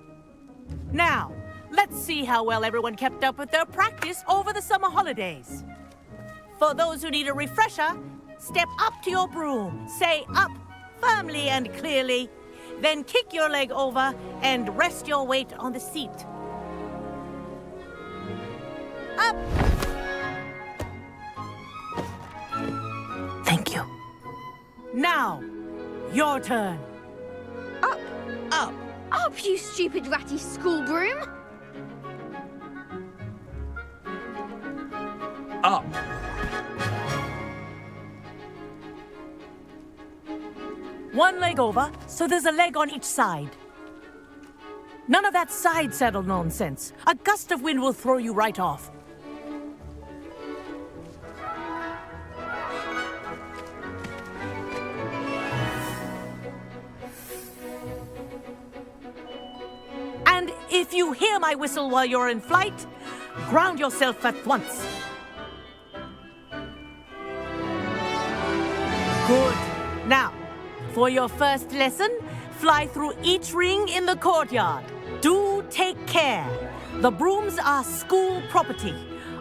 Now, let's see how well everyone kept up with their practice over the summer holidays. For those who need a refresher, step up to your broom, say up firmly and clearly, then kick your leg over and rest your weight on the seat. Up! Thank you. Now, your turn. Up. Up. Up, you stupid ratty school broom. Up. One leg over, so there's a leg on each side. None of that side saddle nonsense. A gust of wind will throw you right off. If you hear my whistle while you're in flight, ground yourself at once. Good. Now, for your first lesson, fly through each ring in the courtyard. Do take care. The brooms are school property.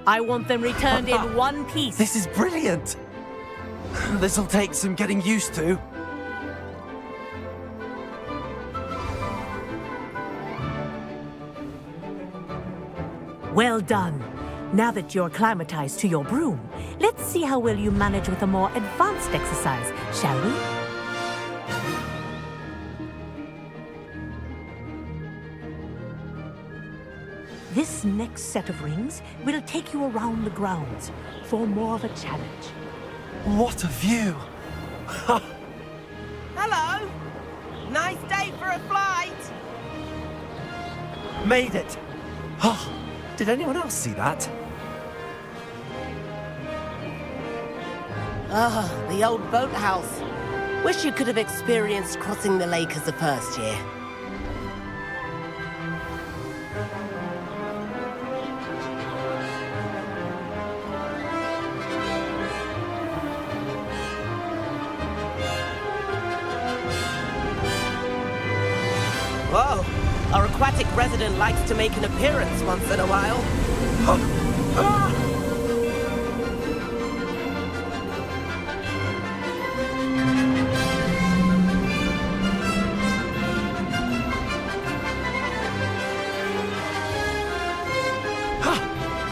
I want them returned in one piece. This is brilliant! This'll take some getting used to. Well done. Now that you're acclimatized to your broom, let's see how well you manage with a more advanced exercise, shall we? This next set of rings will take you around the grounds for more of a challenge. What a view! Hello! Nice day for a flight! Made it! Oh, did anyone else see that? Ah, the old boathouse. Wish you could have experienced crossing the lake as a first year. Whoa! Our aquatic resident likes to make an appearance once in a while.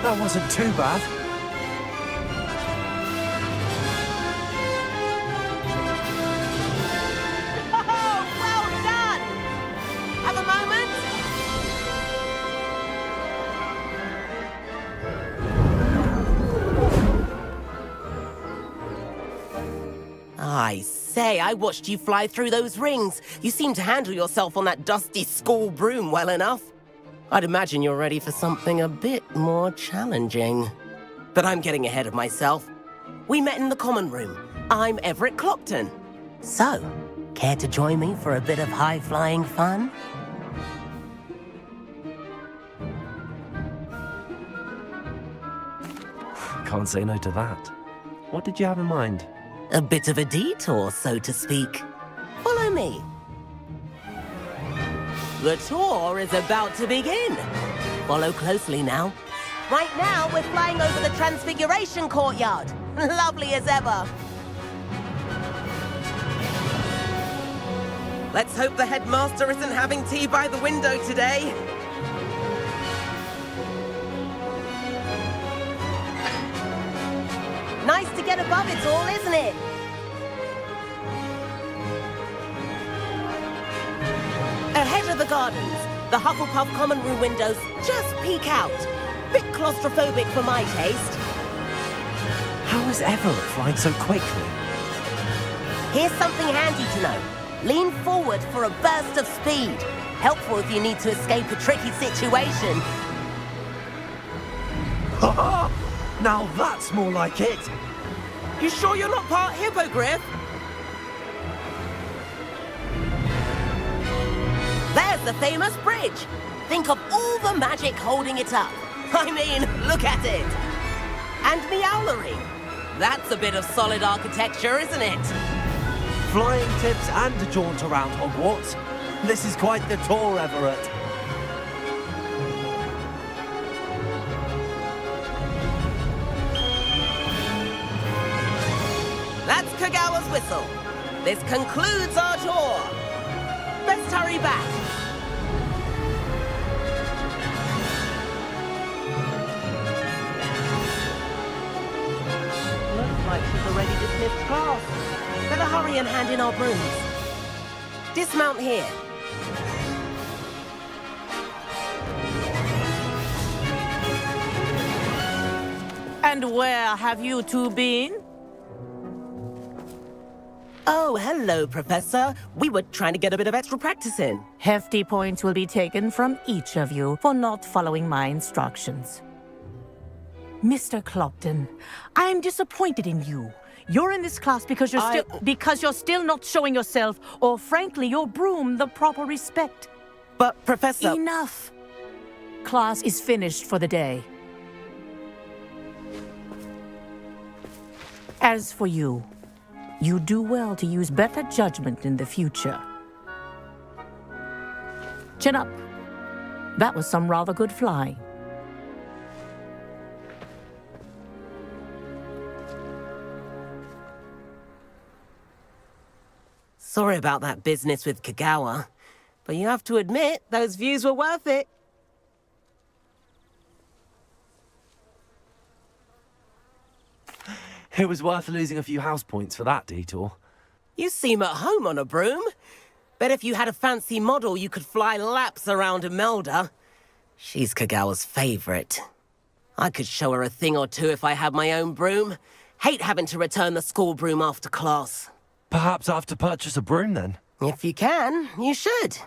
That wasn't too bad. Oh, well done! Have a moment? I say, I watched you fly through those rings. You seem to handle yourself on that dusty school broom well enough. I'd imagine you're ready for something a bit more challenging. But I'm getting ahead of myself. We met in the common room. I'm Everett Clopton. So, care to join me for a bit of high-flying fun? Can't say no to that. What did you have in mind? A bit of a detour, so to speak. Follow me. The tour is about to begin. Follow closely now. Right now, we're flying over the Transfiguration Courtyard. Lovely as ever. Let's hope the headmaster isn't having tea by the window today. Nice to get above it all, isn't it? Ahead of the gardens, the Hufflepuff common room windows just peek out. Bit claustrophobic for my taste. How is Everett flying so quickly? Here's something handy to know. Lean forward for a burst of speed. Helpful if you need to escape a tricky situation. Now that's more like it. You sure you're not part hippogriff? There's the famous bridge. Think of all the magic holding it up. I mean, look at it. And the owlery. That's a bit of solid architecture, isn't it? Flying tips and a jaunt around Hogwarts. This is quite the tour, Everett. That's Kagawa's whistle. This concludes our tour. Best hurry back. Looks like she's already dismissed class. Better hurry and hand in our brooms. Dismount here. And where have you two been? Oh, hello, Professor. We were trying to get a bit of extra practice in. Hefty points will be taken from each of you for not following my instructions. Mr. Clopton, I'm disappointed in you. You're in this class because you're still not showing yourself, or frankly, your broom, the proper respect. But, Professor... Enough. class is finished for the day. As for you, you do well to use better judgment in the future. Chin up. That was some rather good flying. Sorry about that business with Kagawa, but you have to admit, those views were worth it. It was worth losing a few house points for that detour. You seem at home on a broom. Bet if you had a fancy model, you could fly laps around Imelda. She's Kagawa's favorite. I could show her a thing or two if I had my own broom. Hate having to return the school broom after class. Perhaps I have to purchase a broom then? If you can, you should.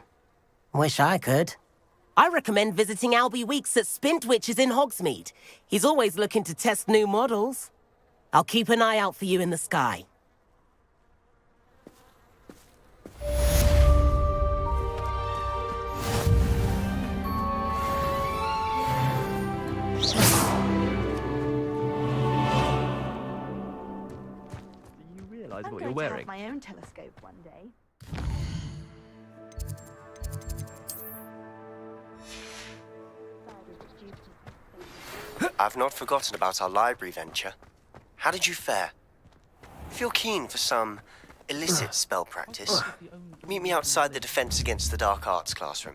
Wish I could. I recommend visiting Albie Weeks at Spintwitches in Hogsmeade. He's always looking to test new models. I'll keep an eye out for you in the sky. You realise what you're wearing? My own telescope one day. I've not forgotten about our library venture. How did you fare? If you're keen for some illicit spell practice, meet me outside the Defense Against the Dark Arts classroom.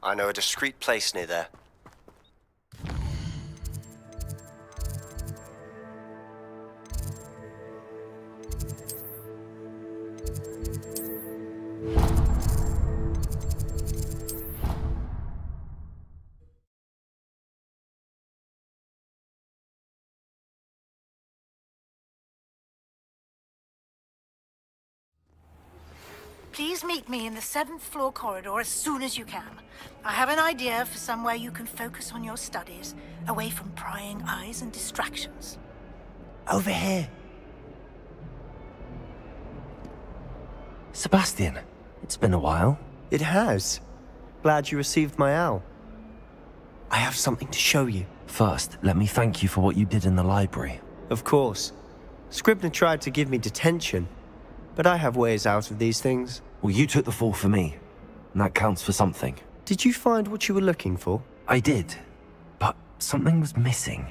I know a discreet place near there. Please meet me in the 7th floor corridor as soon as you can. I have an idea for somewhere you can focus on your studies, away from prying eyes and distractions. Over here. Sebastian, it's been a while. It has. Glad you received my owl. I have something to show you. First, let me thank you for what you did in the library. Of course. Scribner tried to give me detention, but I have ways out of these things. Well, you took the fall for me, and that counts for something. Did you find what you were looking for? I did, but something was missing.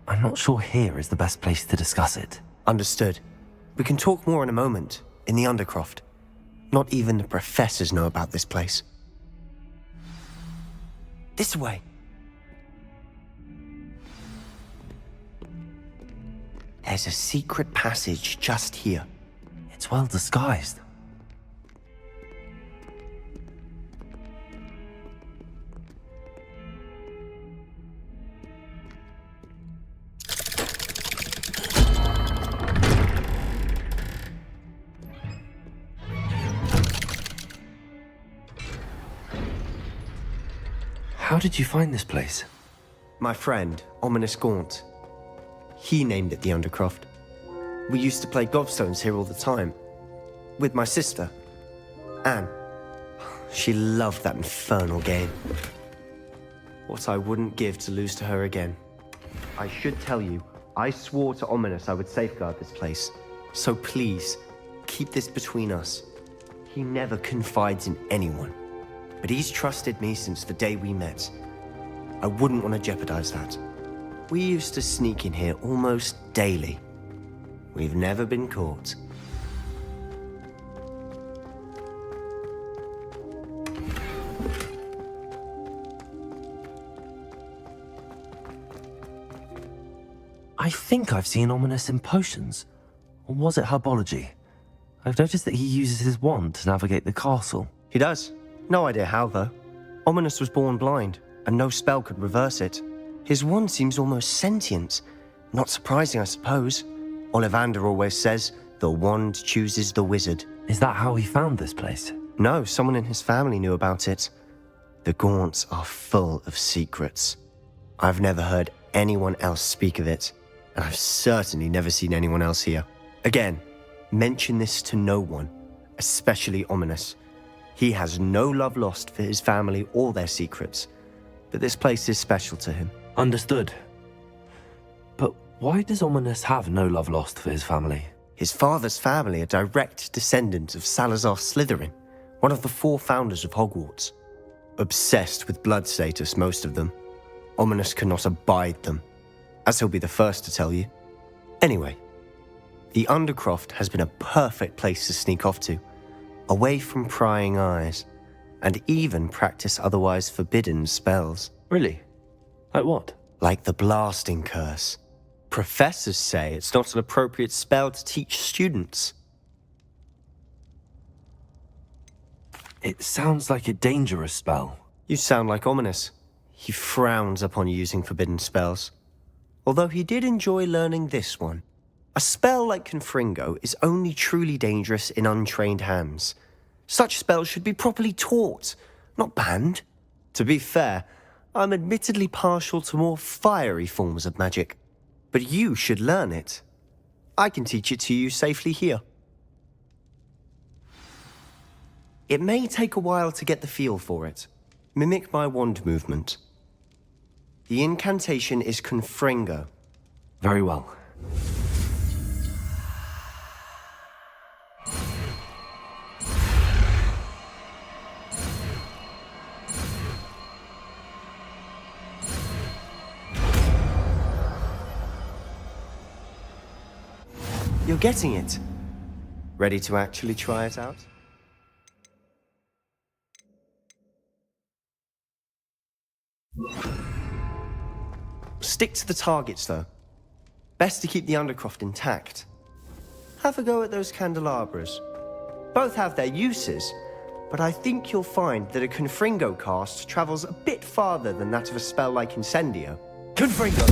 I'm not sure here is the best place to discuss it. Understood. We can talk more in a moment, in the Undercroft. Not even the professors know about this place. This way. There's a secret passage just here. It's well disguised. How did you find this place? My friend, Ominous Gaunt. He named it the Undercroft. We used to play gobstones here all the time. With my sister, Anne. She loved that infernal game. What I wouldn't give to lose to her again. I should tell you, I swore to Ominous I would safeguard this place. So please, keep this between us. He never confides in anyone. But he's trusted me since the day we met. I wouldn't want to jeopardize that. We used to sneak in here almost daily. We've never been caught. I think I've seen Ominous in potions. Or was it herbology? I've noticed that he uses his wand to navigate the castle. He does. No idea how, though. Ominous was born blind, and no spell could reverse it. His wand seems almost sentient. Not surprising, I suppose. Ollivander always says, the wand chooses the wizard. Is that how he found this place? No, someone in his family knew about it. The Gaunts are full of secrets. I've never heard anyone else speak of it, and I've certainly never seen anyone else here. Again, mention this to no one, especially Ominous. He has no love lost for his family or their secrets, but this place is special to him. Understood. But why does Ominous have no love lost for his family? His father's family are direct descendants of Salazar Slytherin, one of the 4 founders of Hogwarts. Obsessed with blood status, most of them. Ominous cannot abide them, as he'll be the first to tell you. Anyway, the Undercroft has been a perfect place to sneak off to, away from prying eyes, and even practice otherwise forbidden spells. Really? Like what? Like the blasting curse. Professors say it's not an appropriate spell to teach students. It sounds like a dangerous spell. You sound like Ominous. He frowns upon using forbidden spells. Although he did enjoy learning this one. A spell like Confringo is only truly dangerous in untrained hands. Such spells should be properly taught, not banned. To be fair, I'm admittedly partial to more fiery forms of magic. But you should learn it. I can teach it to you safely here. It may take a while to get the feel for it. Mimic my wand movement. The incantation is Confringo. Very well. You're getting it. Ready to actually try it out? Stick to the targets, though. Best to keep the Undercroft intact. Have a go at those candelabras. Both have their uses, but I think you'll find that a Confringo cast travels a bit farther than that of a spell like Incendio. Confringo!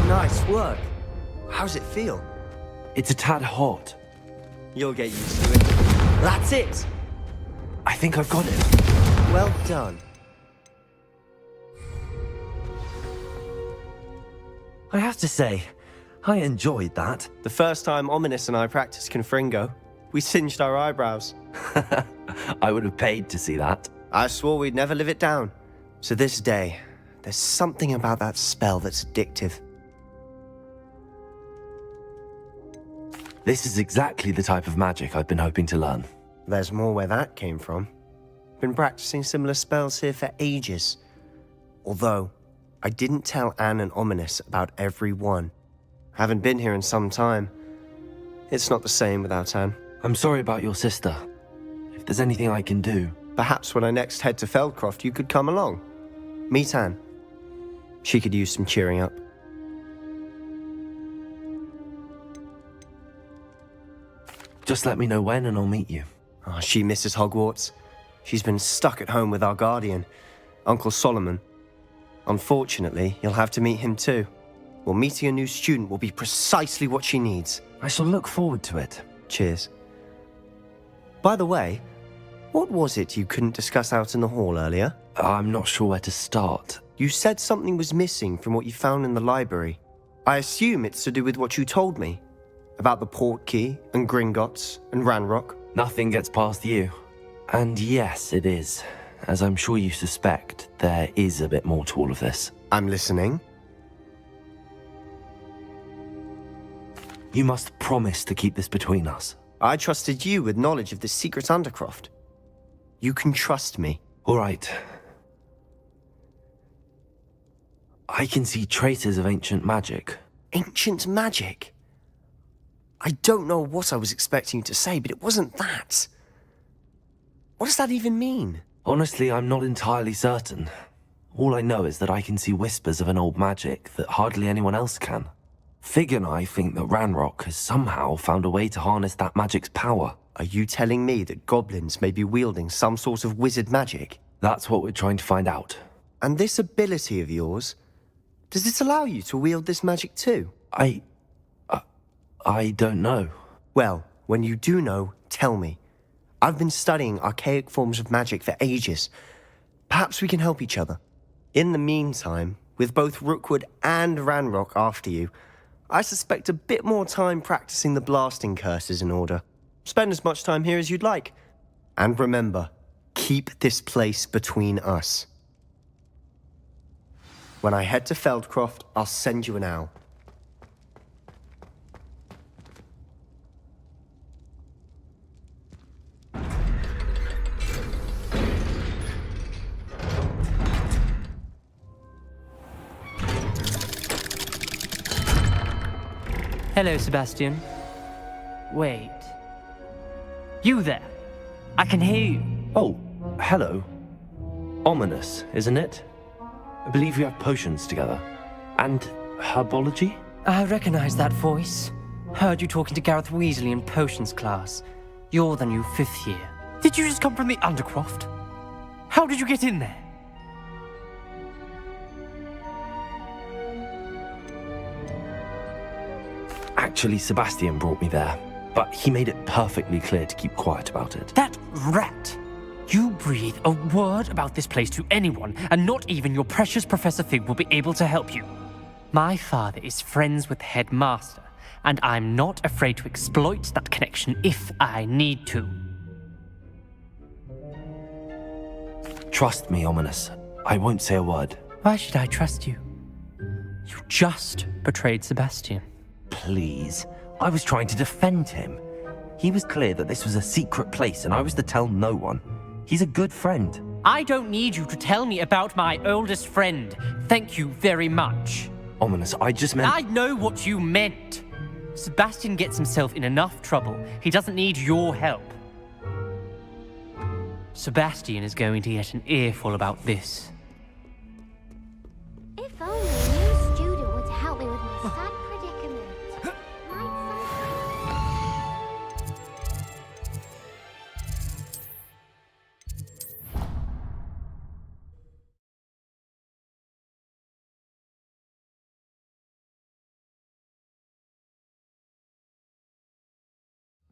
Nice work. How's it feel? It's a tad hot. You'll get used to it. That's it! I think I've got it. Well done. I have to say, I enjoyed that. The first time Ominous and I practiced Confringo, we singed our eyebrows. I would have paid to see that. I swore we'd never live it down. To this day, there's something about that spell that's addictive. This is exactly the type of magic I've been hoping to learn. There's more where that came from. Been practicing similar spells here for ages. Although, I didn't tell Anne and Ominous about every one. Haven't been here in some time. It's not the same without Anne. I'm sorry about your sister. If there's anything I can do... Perhaps when I next head to Feldcroft, you could come along. Meet Anne. She could use some cheering up. Just let me know when and I'll meet you. Oh, she misses Hogwarts. She's been stuck at home with our guardian, Uncle Solomon. Unfortunately, you'll have to meet him too. Well, meeting a new student will be precisely what she needs. I shall look forward to it. Cheers. By the way, what was it you couldn't discuss out in the hall earlier? I'm not sure where to start. You said something was missing from what you found in the library. I assume it's to do with what you told me. About the Portkey and Gringotts and Ranrock. Nothing gets past you. And yes, it is. As I'm sure you suspect, there is a bit more to all of this. I'm listening. You must promise to keep this between us. I trusted you with knowledge of the secret Undercroft. You can trust me. All right. I can see traces of ancient magic. Ancient magic? I don't know what I was expecting you to say, but it wasn't that. What does that even mean? Honestly, I'm not entirely certain. All I know is that I can see whispers of an old magic that hardly anyone else can. Fig and I think that Ranrock has somehow found a way to harness that magic's power. Are you telling me that goblins may be wielding some sort of wizard magic? That's what we're trying to find out. And this ability of yours, does it allow you to wield this magic too? I don't know. Well, when you do know, tell me. I've been studying archaic forms of magic for ages. Perhaps we can help each other. In the meantime, with both Rookwood and Ranrock after you, I suspect a bit more time practicing the blasting curse is in order. Spend as much time here as you'd like. And remember, keep this place between us. When I head to Feldcroft, I'll send you an owl. Hello, Sebastian. Wait. You there? I can hear you. Oh, hello. Ominous, isn't it? I believe we have potions together. And herbology? I recognize that voice. Heard you talking to Gareth Weasley in potions class. You're the new 5th year. Did you just come from the Undercroft? How did you get in there? Actually, Sebastian brought me there, but he made it perfectly clear to keep quiet about it. That rat! You breathe a word about this place to anyone, and not even your precious Professor Fig will be able to help you. My father is friends with the headmaster, and I'm not afraid to exploit that connection if I need to. Trust me, Ominous. I won't say a word. Why should I trust you? You just betrayed Sebastian. Please. I was trying to defend him. He was clear that this was a secret place and I was to tell no one. He's a good friend. I don't need you to tell me about my oldest friend. Thank you very much. Ominous, I just meant... I know what you meant. Sebastian gets himself in enough trouble. He doesn't need your help. Sebastian is going to get an earful about this. If only a new student would help me with my sad predicament.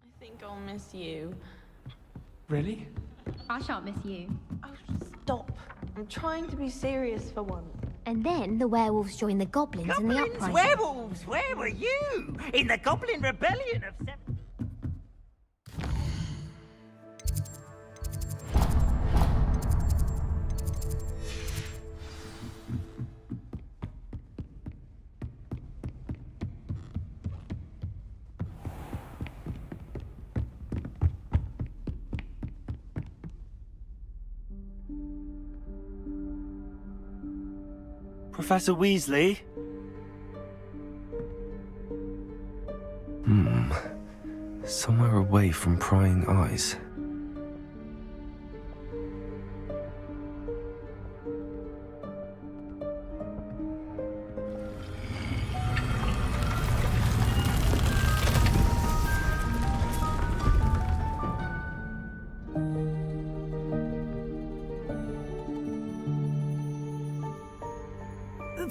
I think I'll miss you. Really? I shan't miss you. Oh, stop. I'm trying to be serious for once. And then the werewolves joined the goblins in the uprising. Werewolves! Where were you? In the Goblin Rebellion of... Professor Weasley? Somewhere away from prying eyes.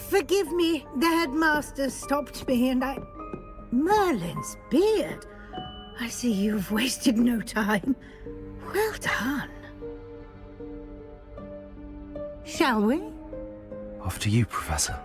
Forgive me, the headmaster stopped me and I... Merlin's beard. I see you've wasted no time. Well done. Shall we? After you, Professor.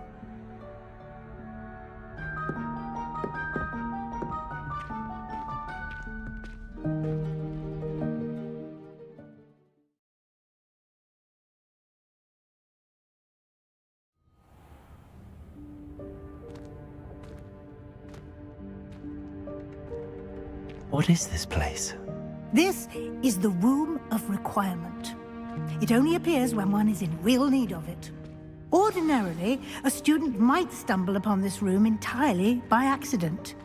What is this place? This is the Room of Requirement. It only appears when one is in real need of it. Ordinarily, a student might stumble upon this room entirely by accident.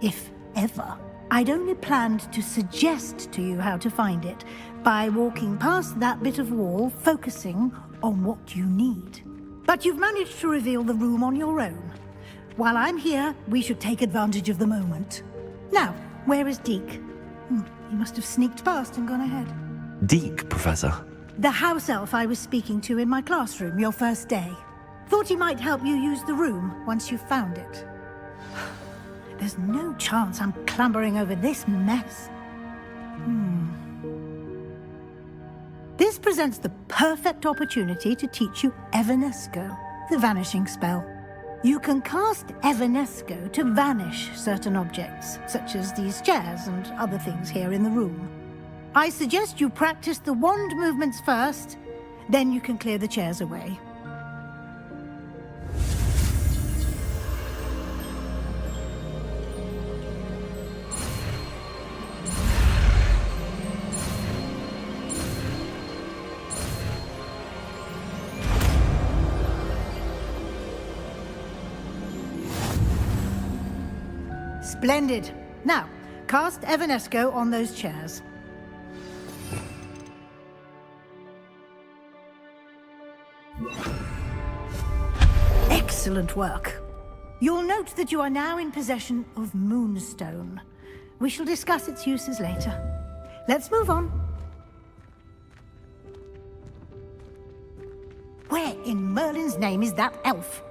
If ever. I'd only planned to suggest to you how to find it by walking past that bit of wall, focusing on what you need. But you've managed to reveal the room on your own. While I'm here, we should take advantage of the moment. Now, where is Deke? He must have sneaked past and gone ahead. Deke, Professor. The house elf I was speaking to in my classroom your first day. Thought he might help you use the room once you've found it. There's no chance I'm clambering over this mess. This presents the perfect opportunity to teach you Evanesco, the vanishing spell. You can cast Evanesco to vanish certain objects, such as these chairs and other things here in the room. I suggest you practice the wand movements first, then you can clear the chairs away. Splendid. Now, cast Evanesco on those chairs. Excellent work. You'll note that you are now in possession of Moonstone. We shall discuss its uses later. Let's move on. Where in Merlin's name is that elf?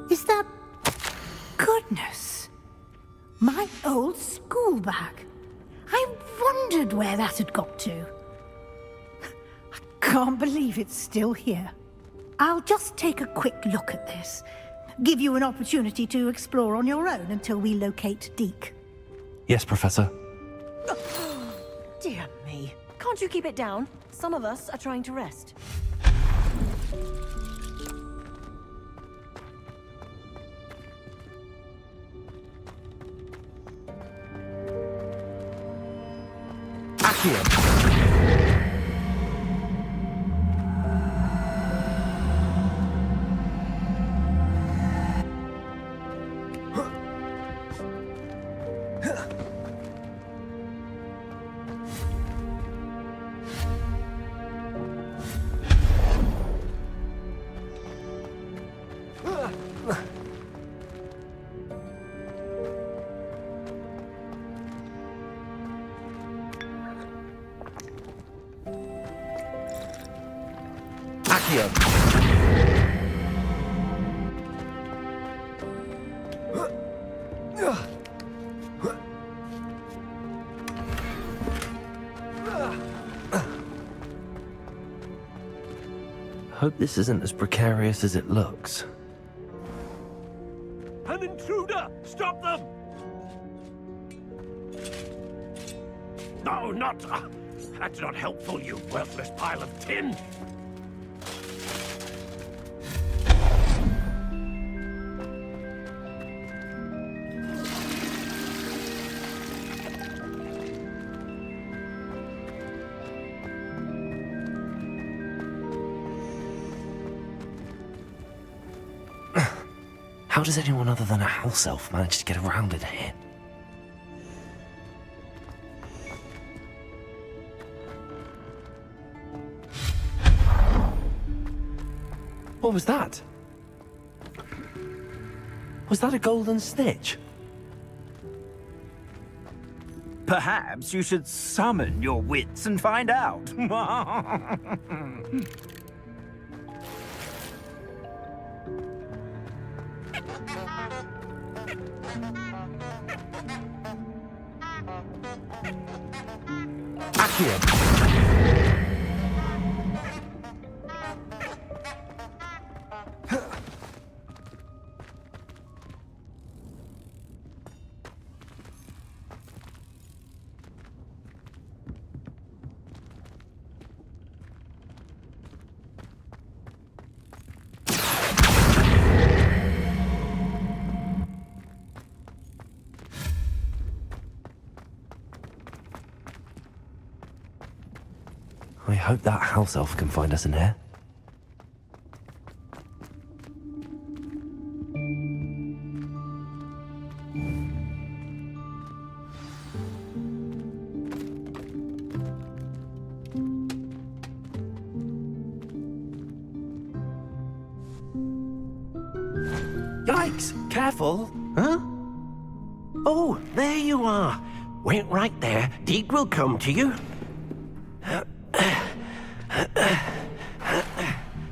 Is that... Goodness! My old school bag. I wondered where that had got to. I can't believe it's still here. I'll just take a quick look at this. Give you an opportunity to explore on your own until we locate Deke. Yes, Professor. Dear me. Can't you keep it down? Some of us are trying to rest. Hope this isn't as precarious as it looks. An intruder! Stop them! No, not... that's not helpful, you worthless pile of tin! How does anyone other than a house elf manage to get around in here? What was that? Was that a golden snitch? Perhaps you should summon your wits and find out. I hope that house elf can find us in here. Yikes! Careful! Huh? Oh, there you are. Wait right there. Deke will come to you.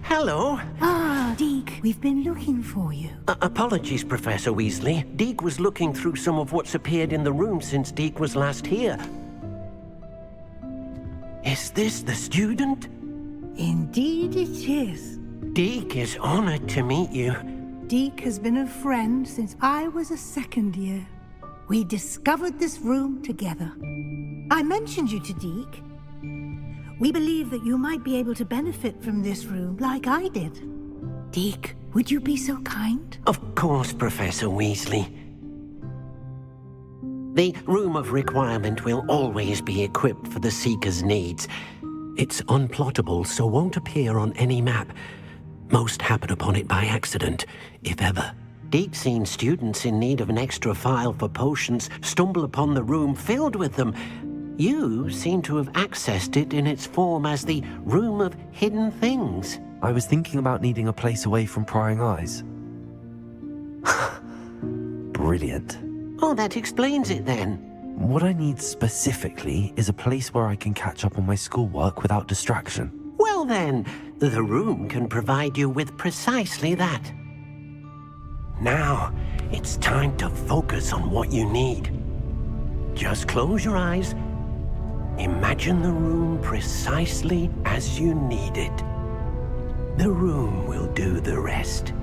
Hello. Ah, Deke, we've been looking for you. Apologies, Professor Weasley. Deke was looking through some of what's appeared in the room since Deke was last here. Is this the student? Indeed it is. Deke is honored to meet you. Deke has been a friend since I was a second year. We discovered this room together. I mentioned you to Deke. We believe that you might be able to benefit from this room like I did. Deke, would you be so kind? Of course, Professor Weasley. The Room of Requirement will always be equipped for the Seeker's needs. It's unplottable, so won't appear on any map. Most happen upon it by accident, if ever. Deep-seen students in need of an extra file for potions stumble upon the room filled with them. You seem to have accessed it in its form as the Room of Hidden Things. I was thinking about needing a place away from prying eyes. Brilliant. Oh, that explains it then. What I need specifically is a place where I can catch up on my schoolwork without distraction. Well then, the room can provide you with precisely that. Now, it's time to focus on what you need. Just close your eyes. Imagine the room precisely as you need it. The room will do the rest.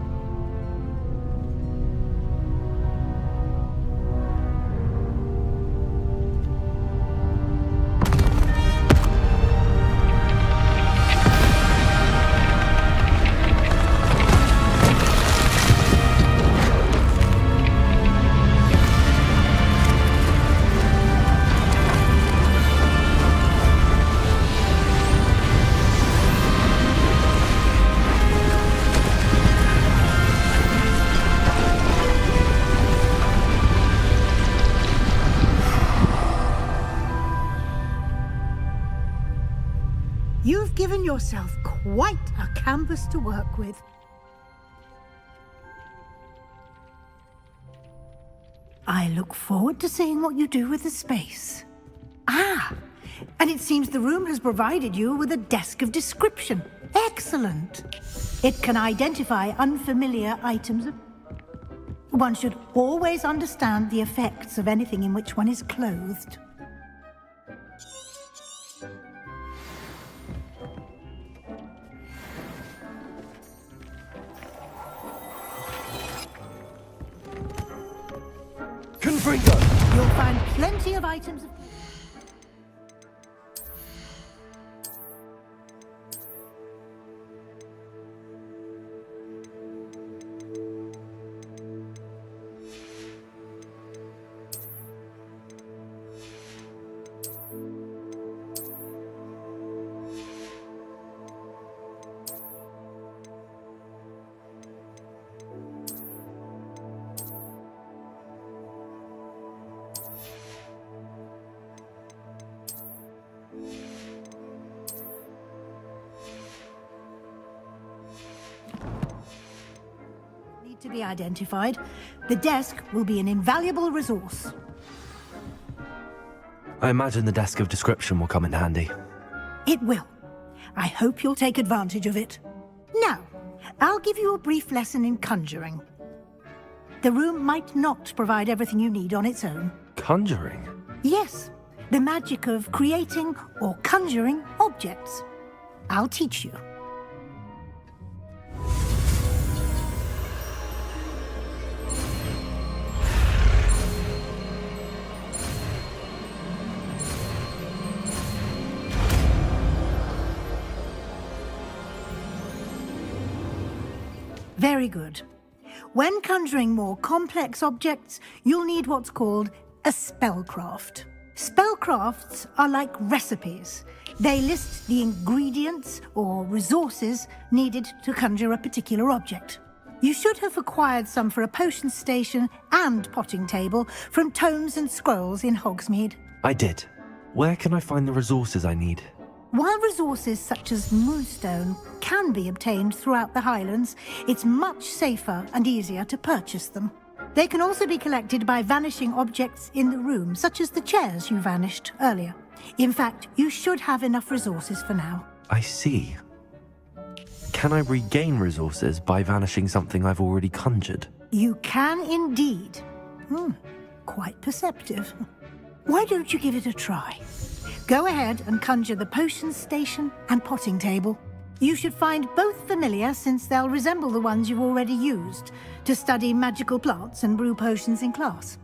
You've given yourself quite a canvas to work with. I look forward to seeing what you do with the space. Ah, and it seems the room has provided you with a desk of description. Excellent. It can identify unfamiliar items. One should always understand the effects of anything in which one is clothed. Confringo! You'll find plenty of items of... to be identified. The desk will be an invaluable resource. I imagine the desk of description will come in handy. It will. I hope you'll take advantage of it. Now, I'll give you a brief lesson in conjuring. The room might not provide everything you need on its own. Conjuring? Yes, the magic of creating or conjuring objects. I'll teach you. Very good. When conjuring more complex objects, you'll need what's called a spellcraft. Spellcrafts are like recipes. They list the ingredients or resources needed to conjure a particular object. You should have acquired some for a potion station and potting table from tomes and scrolls in Hogsmeade. I did. Where can I find the resources I need? While resources such as moonstone can be obtained throughout the Highlands, it's much safer and easier to purchase them. They can also be collected by vanishing objects in the room, such as the chairs you vanished earlier. In fact, you should have enough resources for now. I see. Can I regain resources by vanishing something I've already conjured? You can indeed. Quite perceptive. Why don't you give it a try? Go ahead and conjure the potion station and potting table. You should find both familiar, since they'll resemble the ones you've already used to study magical plants and brew potions in class.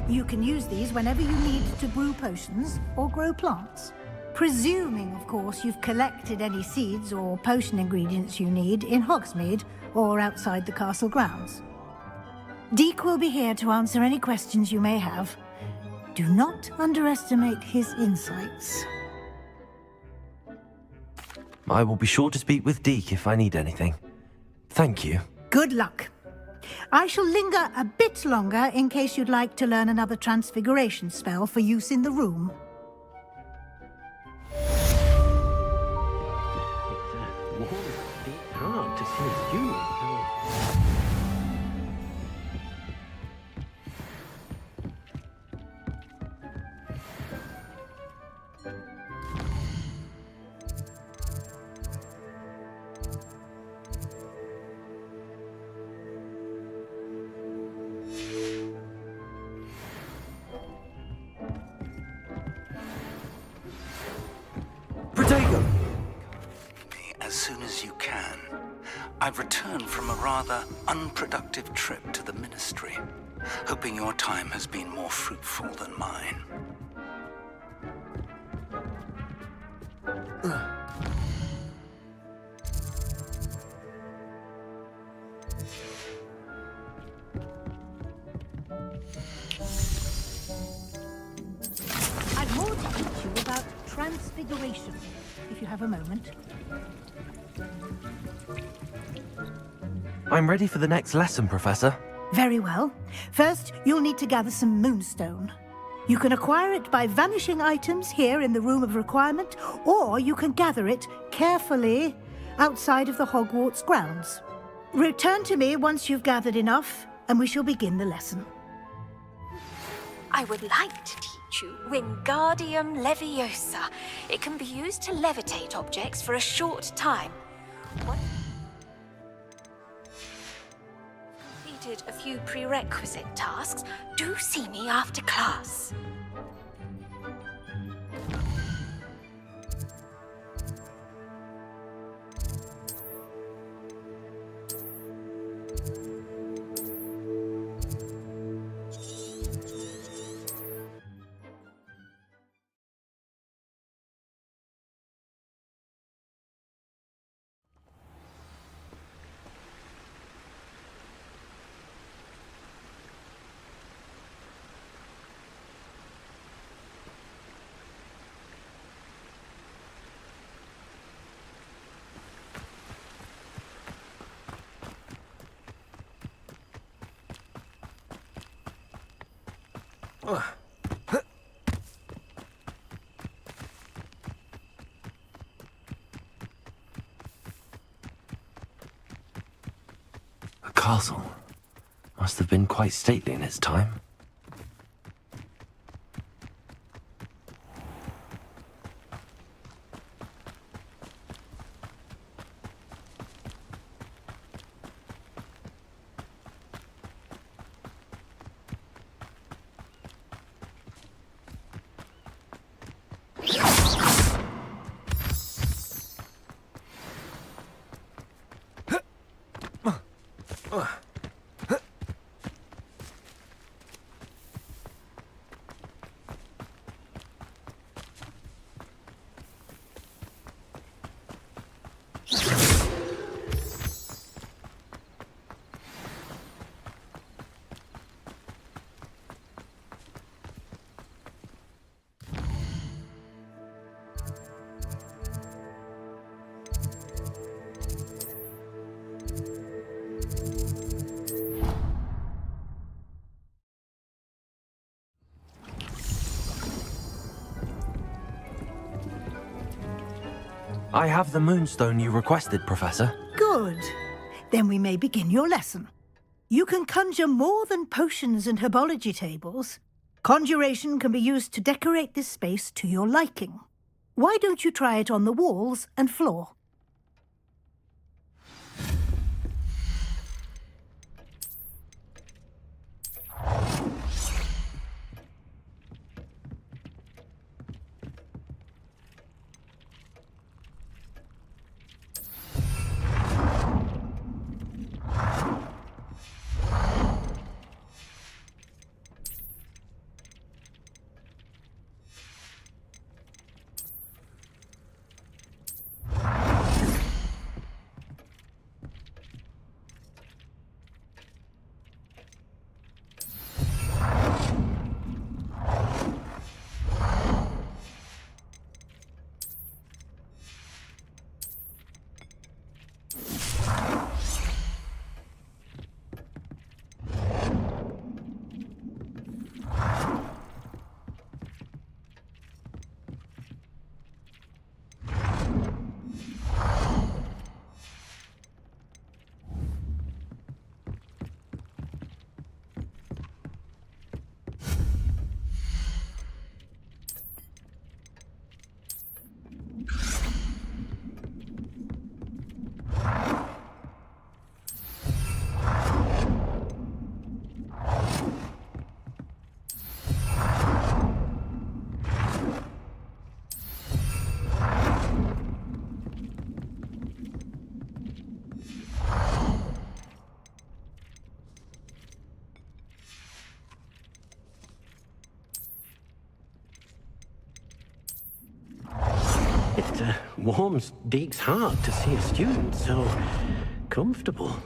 You can use these whenever you need to brew potions or grow plants. Presuming, of course, you've collected any seeds or potion ingredients you need in Hogsmeade or outside the castle grounds. Deek will be here to answer any questions you may have. Do not underestimate his insights. I will be sure to speak with Deke if I need anything. Thank you. Good luck. I shall linger a bit longer in case you'd like to learn another transfiguration spell for use in the room. Hard to see you. As soon as you can. I've returned from a rather unproductive trip to the Ministry, hoping your time has been more fruitful than mine. I've more to teach you about transfiguration, if you have a moment. I'm ready for the next lesson, Professor. Very well. First, you'll need to gather some moonstone. You can acquire it by vanishing items here in the Room of Requirement, or you can gather it carefully outside of the Hogwarts grounds. Return to me once you've gathered enough, and we shall begin the lesson. I would like to teach you Wingardium Leviosa. It can be used to levitate objects for a short time. Completed a few prerequisite tasks. Do see me after class. A castle. Must have been quite stately in its time. I have the moonstone you requested, Professor. Good. Then we may begin your lesson. You can conjure more than potions and herbology tables. Conjuration can be used to decorate this space to your liking. Why don't you try it on the walls and floor? It warms Deke's heart to see a student so comfortable.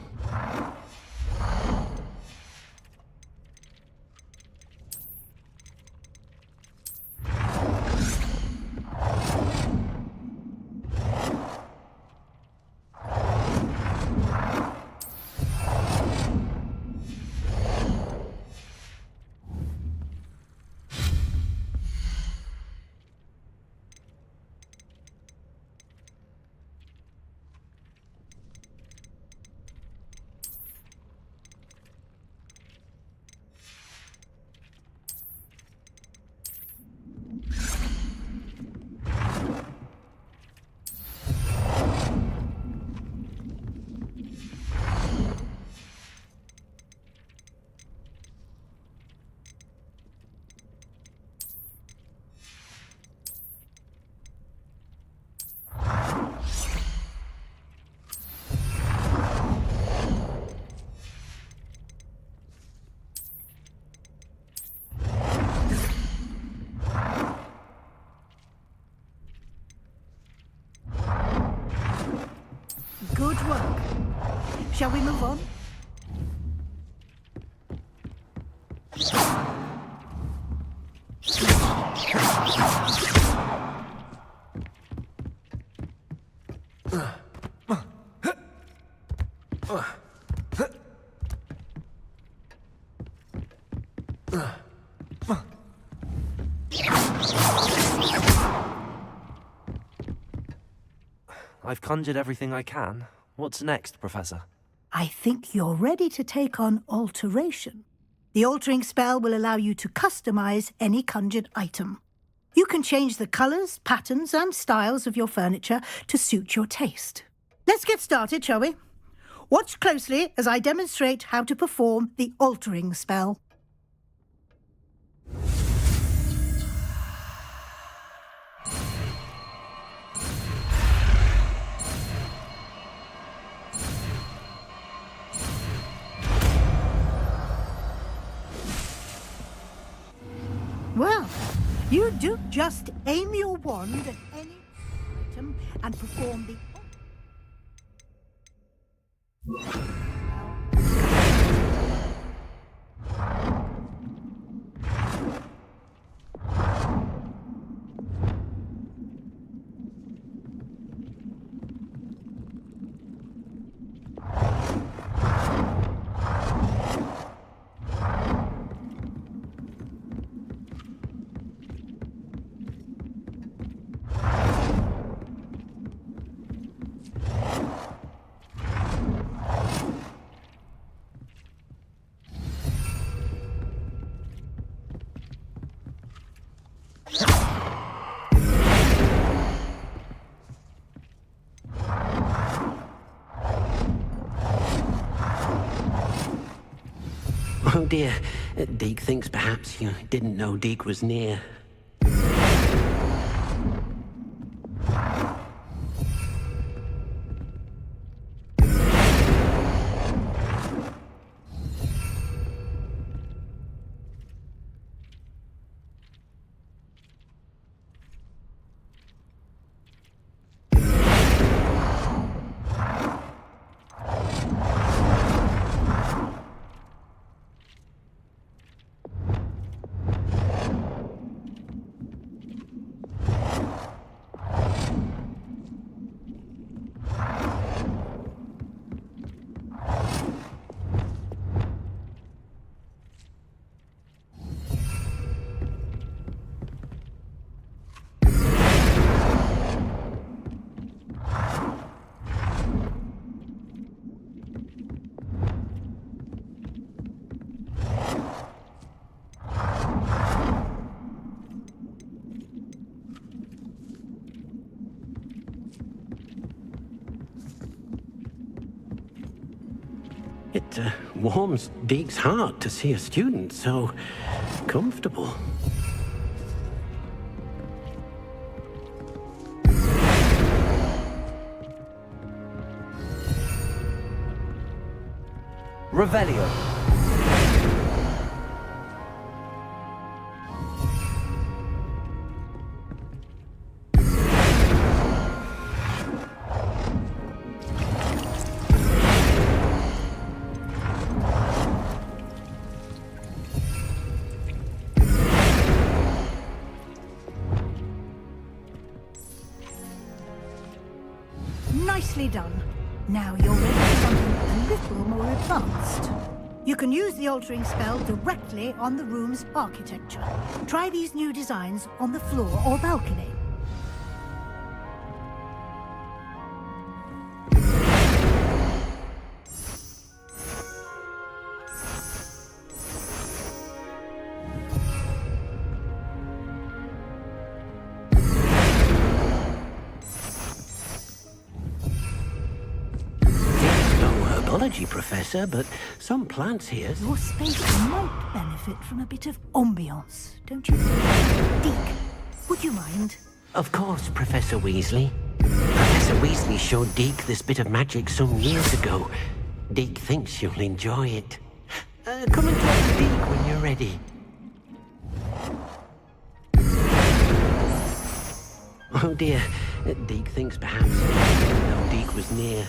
Good work. Shall we move on? I've conjured everything I can. What's next, Professor? I think you're ready to take on alteration. The altering spell will allow you to customize any conjured item. You can change the colors, patterns, and styles of your furniture to suit your taste. Let's get started, shall we? Watch closely as I demonstrate how to perform the altering spell. Well, you do just aim your wand at any item and perform the... Oh dear, Deke thinks perhaps you didn't know Deke was near. It warms Deke's heart to see a student so comfortable. Revelio. Nicely done. Now you're ready for something a little more advanced. You can use the altering spell directly on the room's architecture. Try these new designs on the floor or balcony. Professor, but some plants here... Your space might benefit from a bit of ambiance, don't you think? Deke, would you mind? Of course, Professor Weasley. Professor Weasley showed Deke this bit of magic some years ago. Deke thinks you'll enjoy it. Come and talk to Deke when you're ready. Oh dear, Deke thinks perhaps no Deke was near.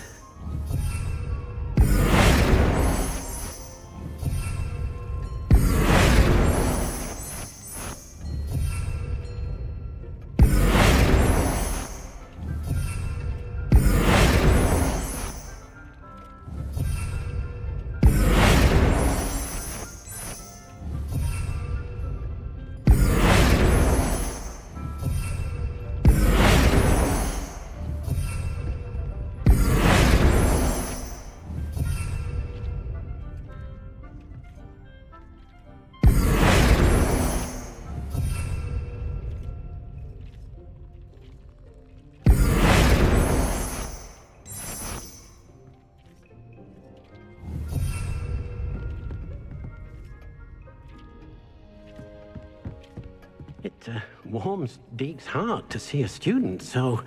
It warms Deke's heart to see a student so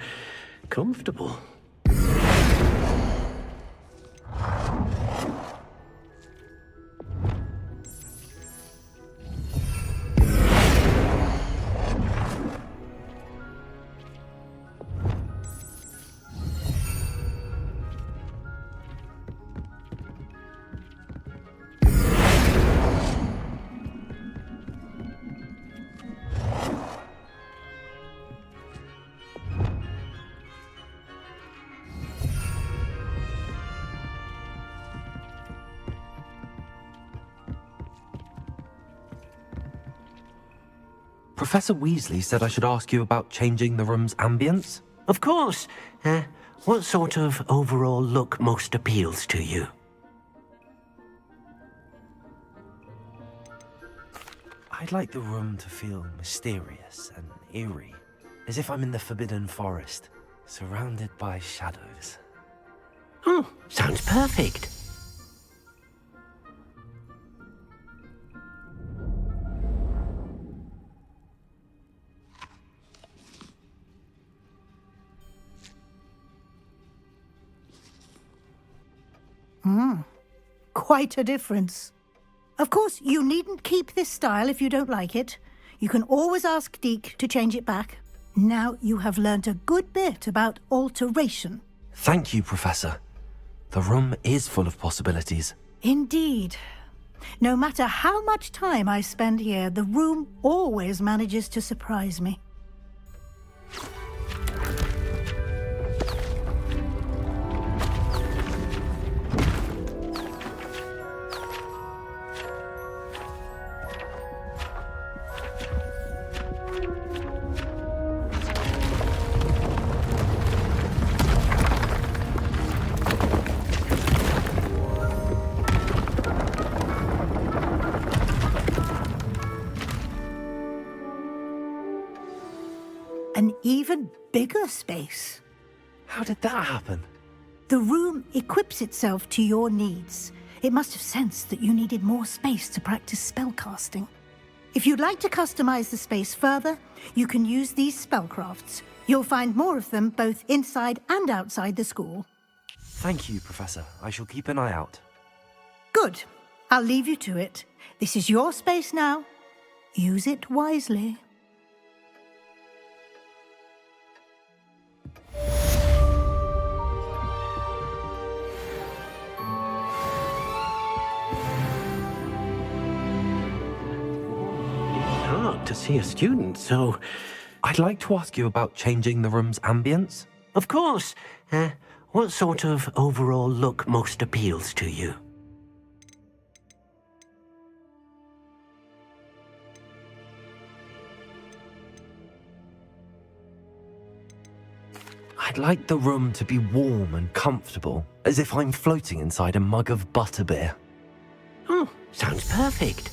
comfortable. Professor Weasley said I should ask you about changing the room's ambience? Of course. What sort of overall look most appeals to you? I'd like the room to feel mysterious and eerie, as if I'm in the Forbidden Forest, surrounded by shadows. Oh, sounds perfect. Quite a difference. Of course, you needn't keep this style if you don't like it. You can always ask Deke to change it back. Now you have learnt a good bit about alteration. Thank you, Professor. The room is full of possibilities. Indeed. No matter how much time I spend here, the room always manages to surprise me. An even bigger space. How did that happen? The room equips itself to your needs. It must have sensed that you needed more space to practice spellcasting. If you'd like to customize the space further, you can use these spellcrafts. You'll find more of them both inside and outside the school. Thank you, Professor. I shall keep an eye out. Good. I'll leave you to it. This is your space now. Use it wisely. To see a student, so... I'd like to ask you about changing the room's ambience. Of course. what sort of overall look most appeals to you? I'd like the room to be warm and comfortable, as if I'm floating inside a mug of butterbeer. Oh, sounds perfect.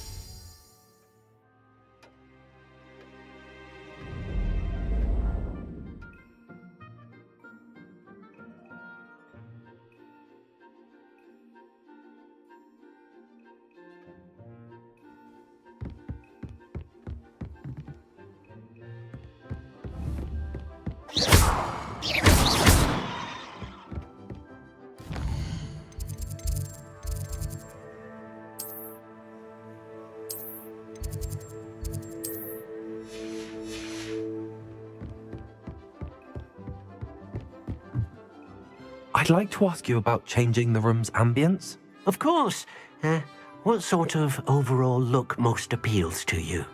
I'd like to ask you about changing the room's ambience. Of course. What sort of overall look most appeals to you?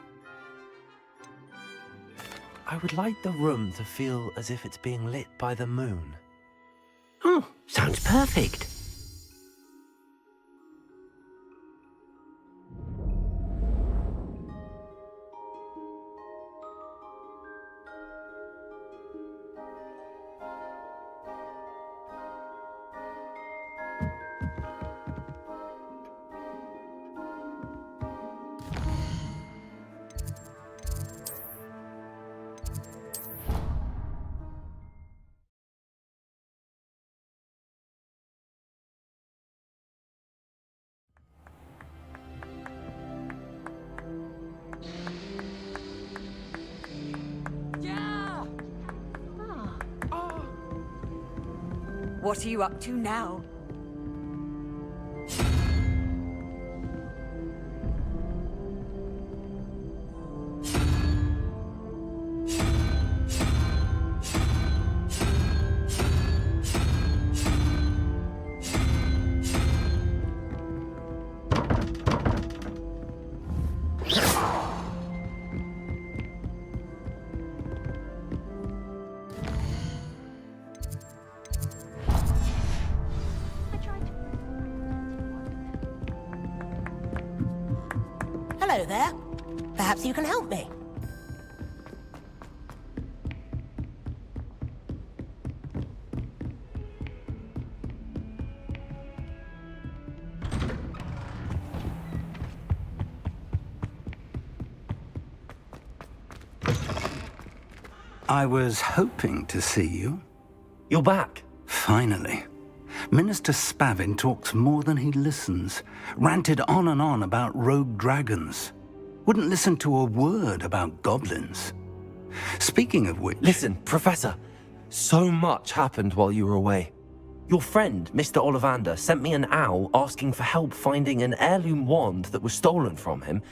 I would like the room to feel as if it's being lit by the moon. Oh, sounds perfect. What are you up to now? Hello there. Perhaps you can help me. I was hoping to see you. You're back. Finally. Minister Spavin talks more than he listens. Ranted on and on about rogue dragons. Wouldn't listen to a word about goblins. Speaking of which... Listen, Professor. So much happened while you were away. Your friend, Mr. Ollivander, sent me an owl asking for help finding an heirloom wand that was stolen from him.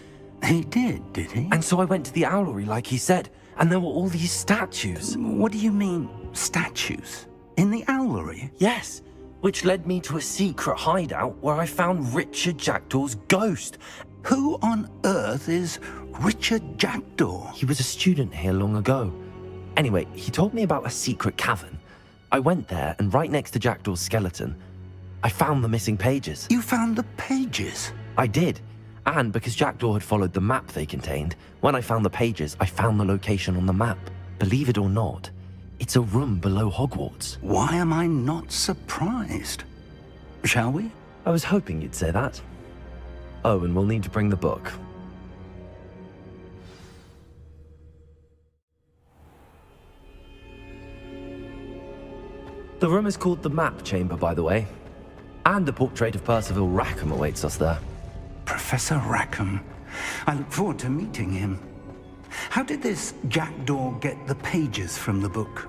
He did he? And so I went to the owlery like he said, and there were all these statues. What do you mean, statues? In the owlery? Yes. Which led me to a secret hideout where I found Richard Jackdaw's ghost. Who on earth is Richard Jackdaw? He was a student here long ago. Anyway, he told me about a secret cavern. I went there, and right next to Jackdaw's skeleton, I found the missing pages. You found the pages? I did. And because Jackdaw had followed the map they contained, when I found the pages, I found the location on the map. Believe it or not, it's a room below Hogwarts. Why am I not surprised? Shall we? I was hoping you'd say that. Oh, and we'll need to bring the book. The room is called the Map Chamber, by the way. And a portrait of Percival Rackham awaits us there. Professor Rackham. I look forward to meeting him. How did this Jackdaw get the pages from the book?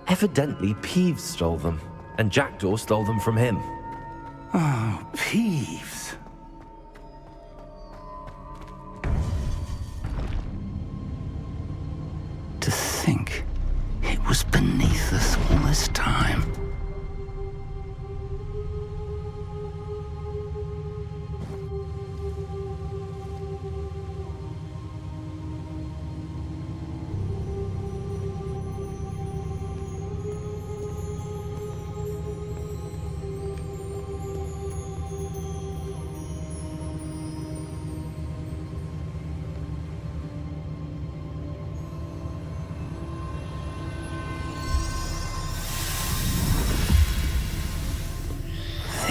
Evidently, Peeves stole them, and Jackdaw stole them from him. Oh, Peeves. To think it was beneath us all this time.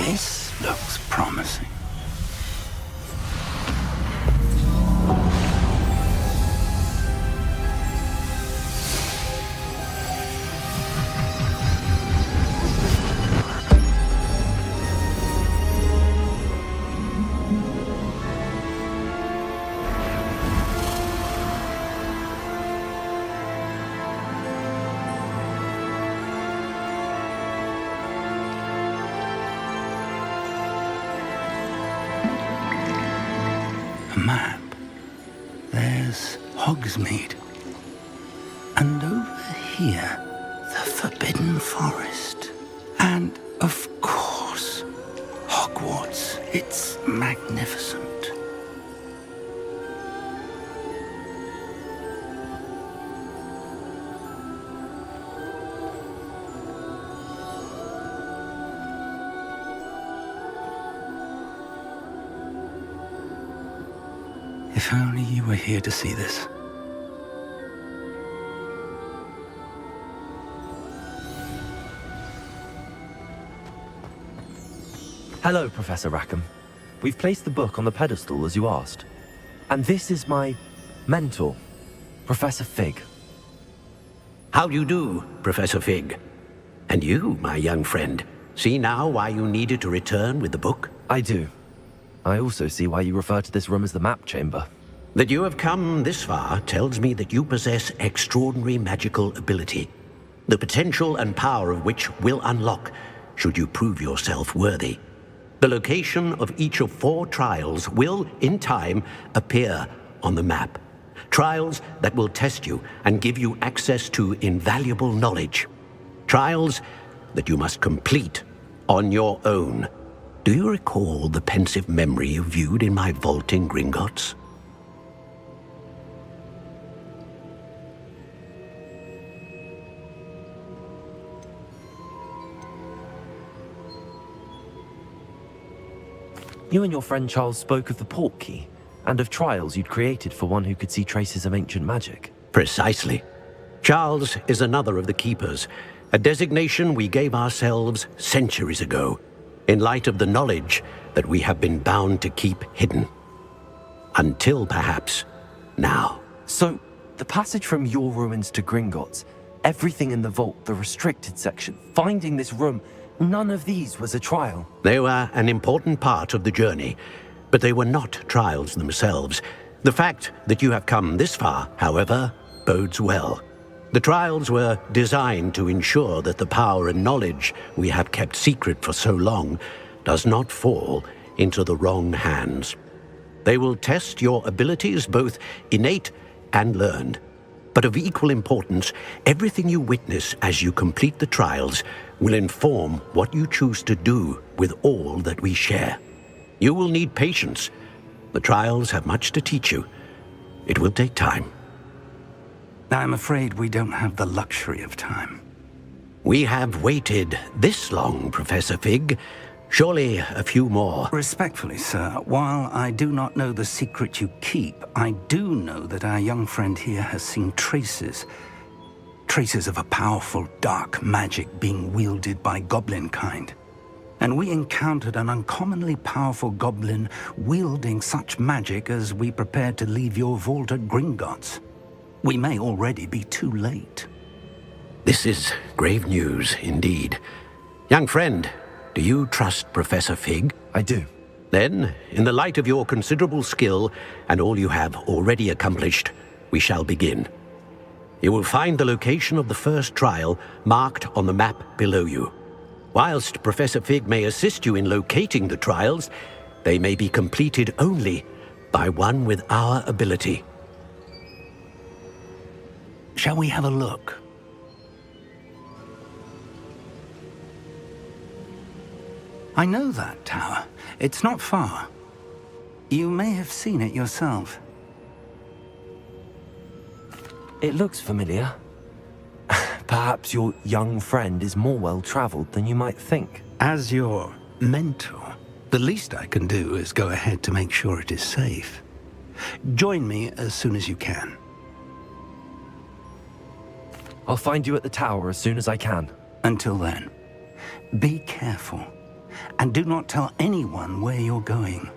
This looks promising. A map. There's Hogsmeade. And over here, the Forbidden Forest. And, of course, Hogwarts. It's magnificent. If only you were here to see this. Hello, Professor Rackham. We've placed the book on the pedestal as you asked. And this is my mentor, Professor Fig. How do you do, Professor Fig? And you, my young friend, see now why you needed to return with the book? I do. I also see why you refer to this room as the map chamber. That you have come this far tells me that you possess extraordinary magical ability, the potential and power of which will unlock should you prove yourself worthy. The location of each of 4 trials will, in time, appear on the map. Trials that will test you and give you access to invaluable knowledge. Trials that you must complete on your own. Do you recall the pensive memory you viewed in my vault in Gringotts? You and your friend Charles spoke of the portkey, and of trials you'd created for one who could see traces of ancient magic. Precisely. Charles is another of the Keepers, a designation we gave ourselves centuries ago, in light of the knowledge that we have been bound to keep hidden. Until, perhaps, now. So, the passage from your ruins to Gringotts, everything in the vault, the restricted section, finding this room, none of these was a trial. They were an important part of the journey, but they were not trials themselves. The fact that you have come this far, however, bodes well. The trials were designed to ensure that the power and knowledge we have kept secret for so long does not fall into the wrong hands. They will test your abilities, both innate and learned. But of equal importance, everything you witness as you complete the trials will inform what you choose to do with all that we share. You will need patience. The trials have much to teach you. It will take time. I'm afraid we don't have the luxury of time. We have waited this long, Professor Fig. Surely a few more. Respectfully, sir, while I do not know the secret you keep, I do know that our young friend here has seen traces of a powerful dark magic being wielded by goblin kind. And we encountered an uncommonly powerful goblin wielding such magic as we prepared to leave your vault at Gringotts. We may already be too late. This is grave news indeed. Young friend, do you trust Professor Fig? I do. Then, in the light of your considerable skill and all you have already accomplished, we shall begin. You will find the location of the first trial marked on the map below you. Whilst Professor Fig may assist you in locating the trials, they may be completed only by one with our ability. Shall we have a look? I know that tower. It's not far. You may have seen it yourself. It looks familiar. Perhaps your young friend is more well-traveled than you might think. As your mentor, the least I can do is go ahead to make sure it is safe. Join me as soon as you can. I'll find you at the tower as soon as I can. Until then, be careful. And do not tell anyone where you're going.